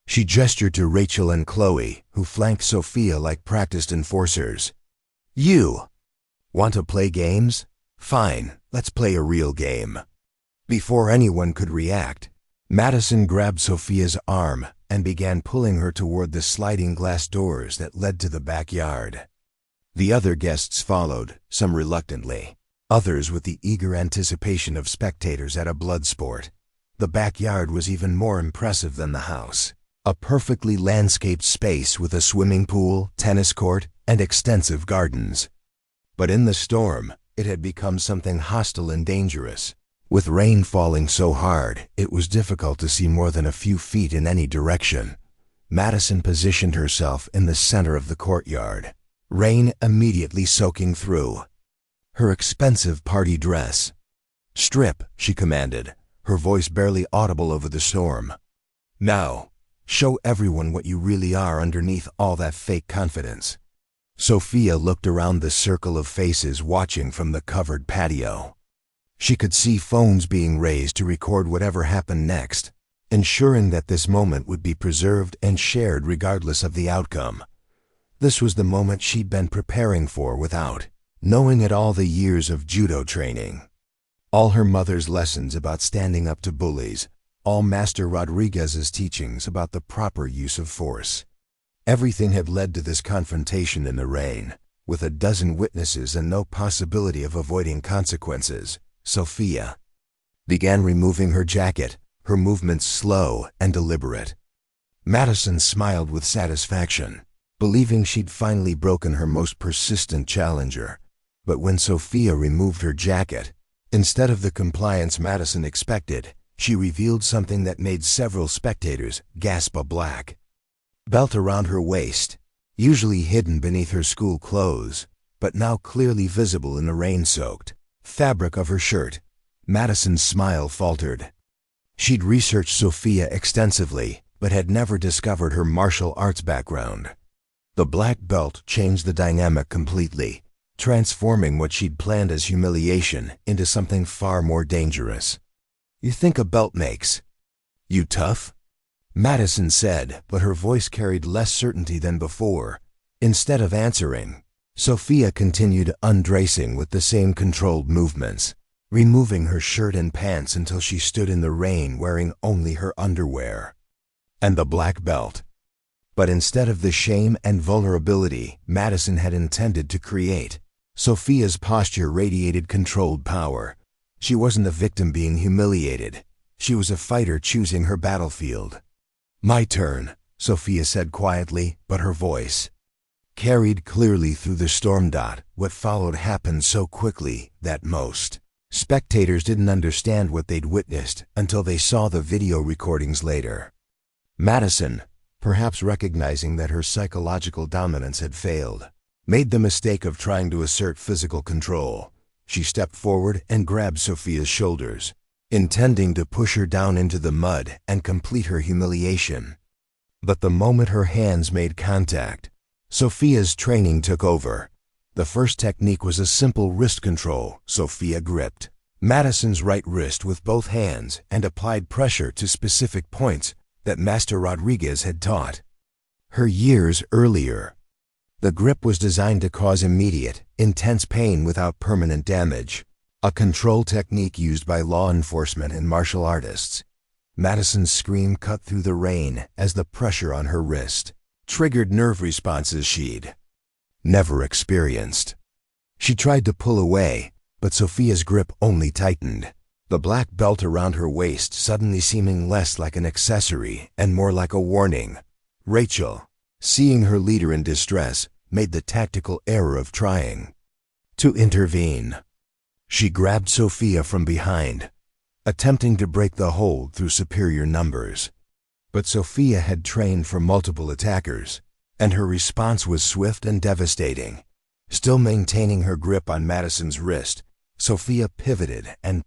She gestured to Rachel and Chloe, who flanked Sophia like practiced enforcers. "You want to play games? Fine, let's play a real game." Before anyone could react, Madison grabbed Sophia's arm and began pulling her toward the sliding glass doors that led to the backyard. The other guests followed, some reluctantly, others with the eager anticipation of spectators at a blood sport. The backyard was even more impressive than the house. A perfectly landscaped space with a swimming pool, tennis court, and extensive gardens. But in the storm, it had become something hostile and dangerous. With rain falling so hard, it was difficult to see more than a few feet in any direction. Madison positioned herself in the center of the courtyard, rain immediately soaking through her expensive party dress. "Strip," she commanded, her voice barely audible over the storm. "Now, show everyone what you really are underneath all that fake confidence." Sophia looked around the circle of faces watching from the covered patio. She could see phones being raised to record whatever happened next, ensuring that this moment would be preserved and shared regardless of the outcome. This was the moment she'd been preparing for without knowing it all the years of judo training. All her mother's lessons about standing up to bullies, all Master Rodriguez's teachings about the proper use of force. Everything had led to this confrontation in the rain, with a dozen witnesses and no possibility of avoiding consequences. Sophia began removing her jacket, her movements slow and deliberate. Madison smiled with satisfaction, believing she'd finally broken her most persistent challenger. But when Sophia removed her jacket, instead of the compliance Madison expected, she revealed something that made several spectators gasp a black belt around her waist, usually hidden beneath her school clothes, but now clearly visible in the rain-soaked fabric of her shirt. Madison's smile faltered. She'd researched Sophia extensively, but had never discovered her martial arts background. The black belt changed the dynamic completely, transforming what she'd planned as humiliation into something far more dangerous. "You think a belt makes you tough?" Madison said, but her voice carried less certainty than before. Instead of answering, Sophia continued undressing with the same controlled movements, removing her shirt and pants until she stood in the rain wearing only her underwear and the black belt. But instead of the shame and vulnerability Madison had intended to create, Sophia's posture radiated controlled power. She wasn't a victim being humiliated. She was a fighter choosing her battlefield. "My turn," Sophia said quietly, but her voice carried clearly through the storm. What followed happened so quickly that most Spectators didn't understand what they'd witnessed until they saw the video recordings later. Madison, perhaps recognizing that her psychological dominance had failed, made the mistake of trying to assert physical control. She stepped forward and grabbed Sophia's shoulders, intending to push her down into the mud and complete her humiliation. But the moment her hands made contact, Sophia's training took over. The first technique was a simple wrist control. Sophia gripped Madison's right wrist with both hands and applied pressure to specific points that Master Rodriguez had taught her years earlier. The grip was designed to cause immediate, intense pain without permanent damage, a control technique used by law enforcement and martial artists. Madison's scream cut through the rain as the pressure on her wrist triggered nerve responses she'd never experienced. She tried to pull away, but Sophia's grip only tightened, the black belt around her waist suddenly seeming less like an accessory and more like a warning. Rachel, seeing her leader in distress, made the tactical error of trying to intervene. She grabbed Sophia from behind, attempting to break the hold through superior numbers. But Sophia had trained for multiple attackers, and her response was swift and devastating. Still maintaining her grip on Madison's wrist, Sophia pivoted and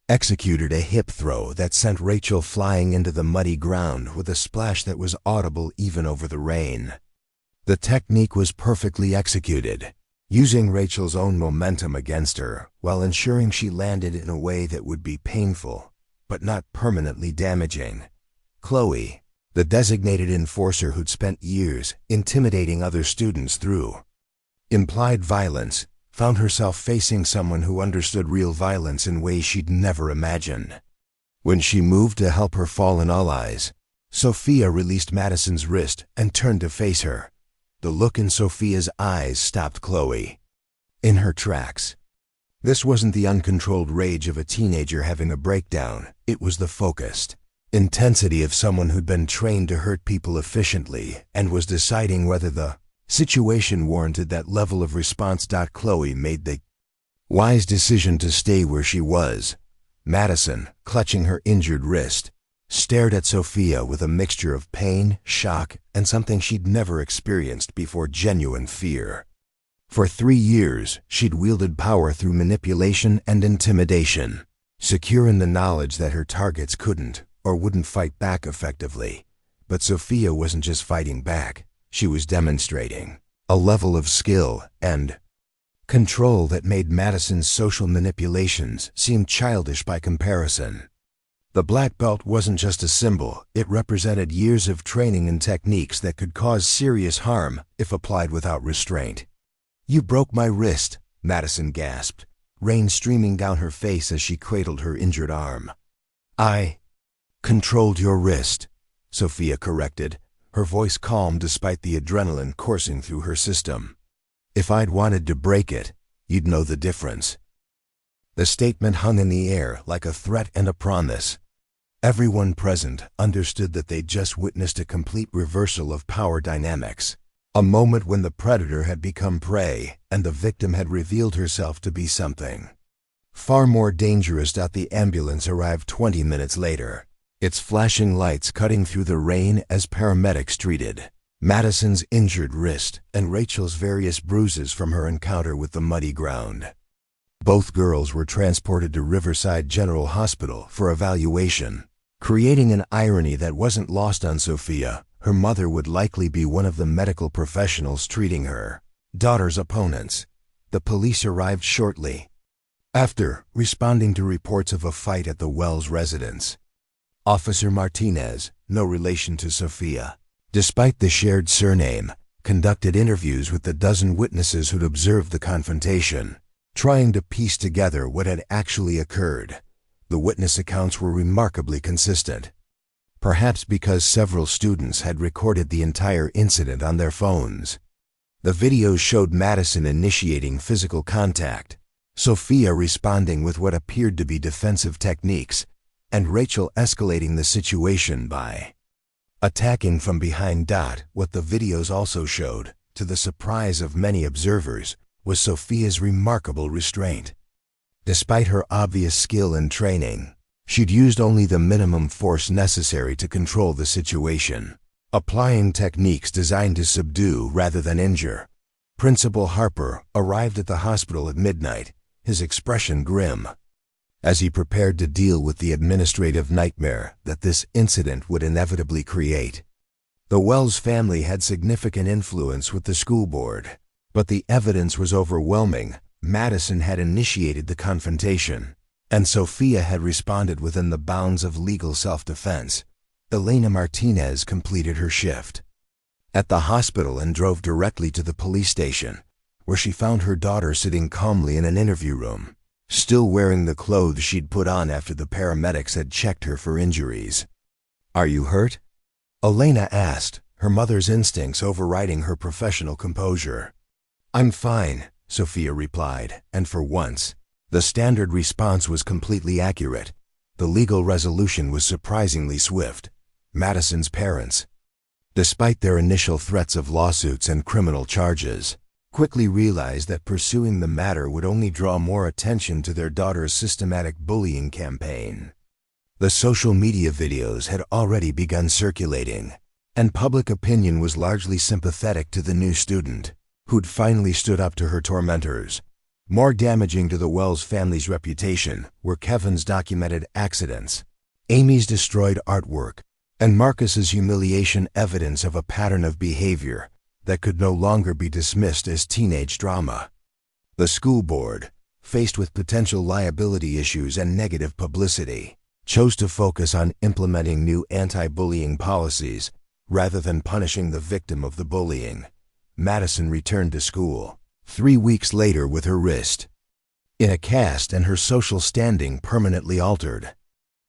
executed a hip throw that sent Rachel flying into the muddy ground with a splash that was audible even over the rain. The technique was perfectly executed, using Rachel's own momentum against her while ensuring she landed in a way that would be painful, but not permanently damaging. Chloe, the designated enforcer who'd spent years intimidating other students through implied violence, found herself facing someone who understood real violence in ways she'd never imagined. When she moved to help her fallen allies, Sophia released Madison's wrist and turned to face her. The look in Sophia's eyes stopped Chloe in her tracks. This wasn't the uncontrolled rage of a teenager having a breakdown. It was the focused intensity of someone who'd been trained to hurt people efficiently and was deciding whether the situation warranted that level of response. Chloe made the wise decision to stay where she was. Madison, clutching her injured wrist, stared at Sophia with a mixture of pain, shock, and something she'd never experienced before: genuine fear. For 3 years, she'd wielded power through manipulation and intimidation, secure in the knowledge that her targets couldn't or wouldn't fight back effectively. But Sophia wasn't just fighting back. She was demonstrating a level of skill and control that made Madison's social manipulations seem childish by comparison. The black belt wasn't just a symbol, it represented years of training and techniques that could cause serious harm if applied without restraint. "You broke my wrist," Madison gasped, rain streaming down her face as she cradled her injured arm. "I controlled your wrist," Sophia corrected, her voice calm despite the adrenaline coursing through her system. "If I'd wanted to break it, you'd know the difference." The statement hung in the air like a threat and a promise. Everyone present understood that they'd just witnessed a complete reversal of power dynamics, a moment when the predator had become prey and the victim had revealed herself to be something far more dangerous. The ambulance arrived 20 minutes later, its flashing lights cutting through the rain as paramedics treated Madison's injured wrist and Rachel's various bruises from her encounter with the muddy ground. Both girls were transported to Riverside General Hospital for evaluation, creating an irony that wasn't lost on Sophia. Her mother would likely be one of the medical professionals treating her daughter's opponents. The police arrived shortly after, responding to reports of a fight at the Wells residence. Officer Martinez, no relation to Sophia, despite the shared surname, conducted interviews with the dozen witnesses who'd observed the confrontation, trying to piece together what had actually occurred. The witness accounts were remarkably consistent, perhaps because several students had recorded the entire incident on their phones. The videos showed Madison initiating physical contact, Sophia responding with what appeared to be defensive techniques, and Rachel escalating the situation by attacking from behind. What the videos also showed, to the surprise of many observers, was Sophia's remarkable restraint. Despite her obvious skill and training, she'd used only the minimum force necessary to control the situation, applying techniques designed to subdue rather than injure. Principal Harper arrived at the hospital at midnight, his expression grim, as he prepared to deal with the administrative nightmare that this incident would inevitably create. The Wells family had significant influence with the school board, but the evidence was overwhelming. Madison had initiated the confrontation, and Sophia had responded within the bounds of legal self-defense. Elena Martinez completed her shift at the hospital and drove directly to the police station, where she found her daughter sitting calmly in an interview room, still wearing the clothes she'd put on after the paramedics had checked her for injuries. "Are you hurt?" Elena asked, her mother's instincts overriding her professional composure. "I'm fine," Sophia replied, and for once, the standard response was completely accurate. The legal resolution was surprisingly swift. Madison's parents, despite their initial threats of lawsuits and criminal charges, quickly realized that pursuing the matter would only draw more attention to their daughter's systematic bullying campaign. The social media videos had already begun circulating, and public opinion was largely sympathetic to the new student, who'd finally stood up to her tormentors. More damaging to the Wells family's reputation were Kevin's documented accidents, Amy's destroyed artwork, and Marcus's humiliation, evidence of a pattern of behavior that could no longer be dismissed as teenage drama. The school board, faced with potential liability issues and negative publicity, chose to focus on implementing new anti-bullying policies rather than punishing the victim of the bullying. Madison returned to school 3 weeks later with her wrist in a cast and her social standing permanently altered.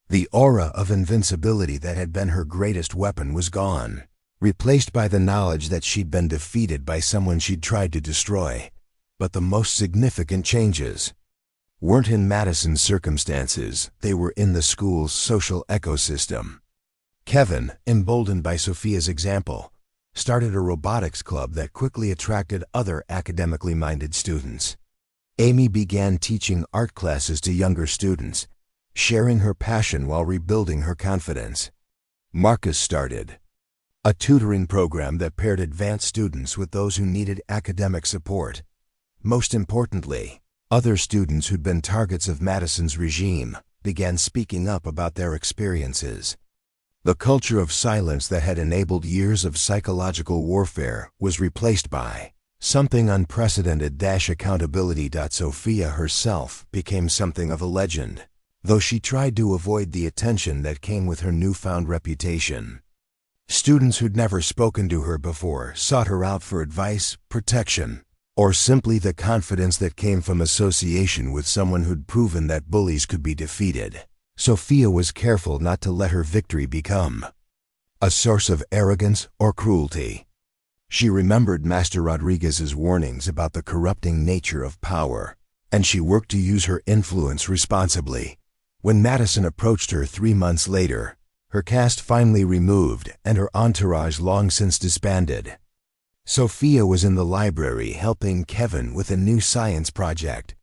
The aura of invincibility that had been her greatest weapon was gone, replaced by the knowledge that she'd been defeated by someone she'd tried to destroy. But the most significant changes weren't in Madison's circumstances, they were in the school's social ecosystem. Kevin, emboldened by Sophia's example, started a robotics club that quickly attracted other academically minded students. Amy began teaching art classes to younger students, sharing her passion while rebuilding her confidence. Marcus started a tutoring program that paired advanced students with those who needed academic support. Most importantly, other students who'd been targets of Madison's regime began speaking up about their experiences. The culture of silence that had enabled years of psychological warfare was replaced by something unprecedented. Accountability. Sophia herself became something of a legend, though she tried to avoid the attention that came with her newfound reputation. Students who'd never spoken to her before sought her out for advice, protection, or simply the confidence that came from association with someone who'd proven that bullies could be defeated. Sophia was careful not to let her victory become a source of arrogance or cruelty. She remembered Master Rodriguez's warnings about the corrupting nature of power, and she worked to use her influence responsibly. When Madison approached her 3 months later, her cast finally removed and her entourage long since disbanded, Sophia was in the library helping Kevin with a new science project.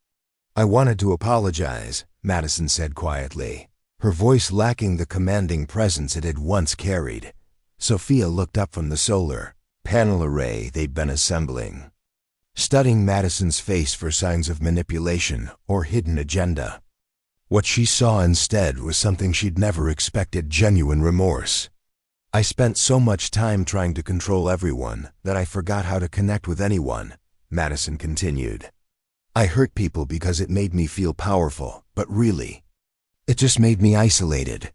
"I wanted to apologize," Madison said quietly, her voice lacking the commanding presence it had once carried. Sophia looked up from the solar panel array they'd been assembling, studying Madison's face for signs of manipulation or hidden agenda. What she saw instead was something she'd never expected: genuine remorse. "I spent so much time trying to control everyone that I forgot how to connect with anyone," Madison continued. "I hurt people because it made me feel powerful, but really, it just made me isolated."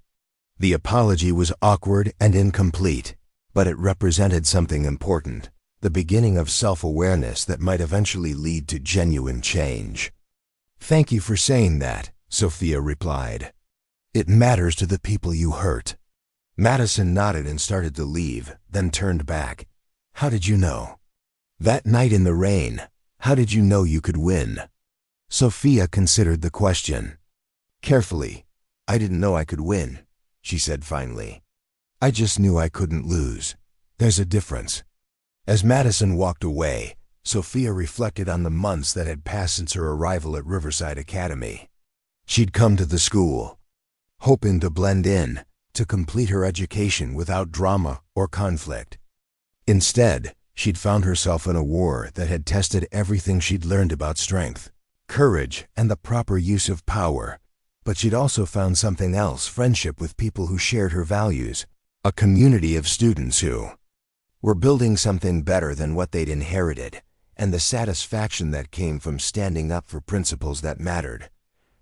The apology was awkward and incomplete, but it represented something important, the beginning of self-awareness that might eventually lead to genuine change. "Thank you for saying that," Sophia replied. "It matters to the people you hurt." Madison nodded and started to leave, then turned back. "How did you know? That night in the rain, how did you know you could win?" Sophia considered the question carefully. "I didn't know I could win," she said finally. "I just knew I couldn't lose. There's a difference." As Madison walked away, Sophia reflected on the months that had passed since her arrival at Riverside Academy. She'd come to the school, hoping to blend in, to complete her education without drama or conflict. Instead, she'd found herself in a war that had tested everything she'd learned about strength, courage, and the proper use of power. But she'd also found something else: friendship with people who shared her values, a community of students who were building something better than what they'd inherited, and the satisfaction that came from standing up for principles that mattered.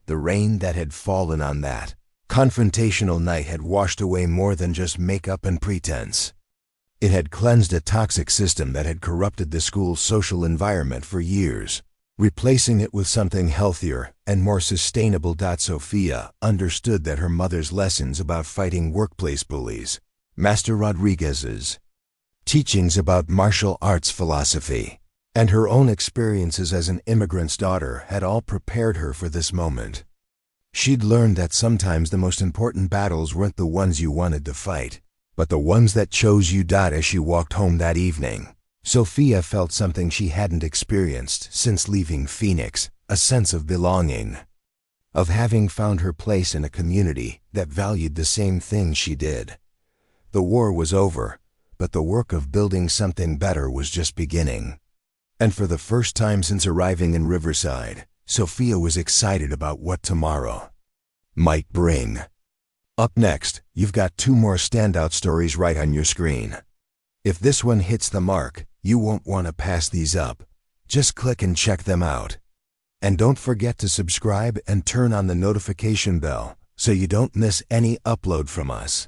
The rain that had fallen on that confrontational night had washed away more than just makeup and pretense. It had cleansed a toxic system that had corrupted the school's social environment for years, replacing it with something healthier and more sustainable. Sophia understood that her mother's lessons about fighting workplace bullies, Master Rodriguez's teachings about martial arts philosophy, and her own experiences as an immigrant's daughter had all prepared her for this moment. She'd learned that sometimes the most important battles weren't the ones you wanted to fight, but the ones that chose you. As she walked home that evening, Sophia felt something she hadn't experienced since leaving Phoenix: a sense of belonging, of having found her place in a community that valued the same things she did. The war was over, but the work of building something better was just beginning. And for the first time since arriving in Riverside, Sophia was excited about what tomorrow might bring. Up next, you've got 2 more standout stories right on your screen. If this one hits the mark, you won't want to pass these up. Just click and check them out. And don't forget to subscribe and turn on the notification bell so you don't miss any upload from us.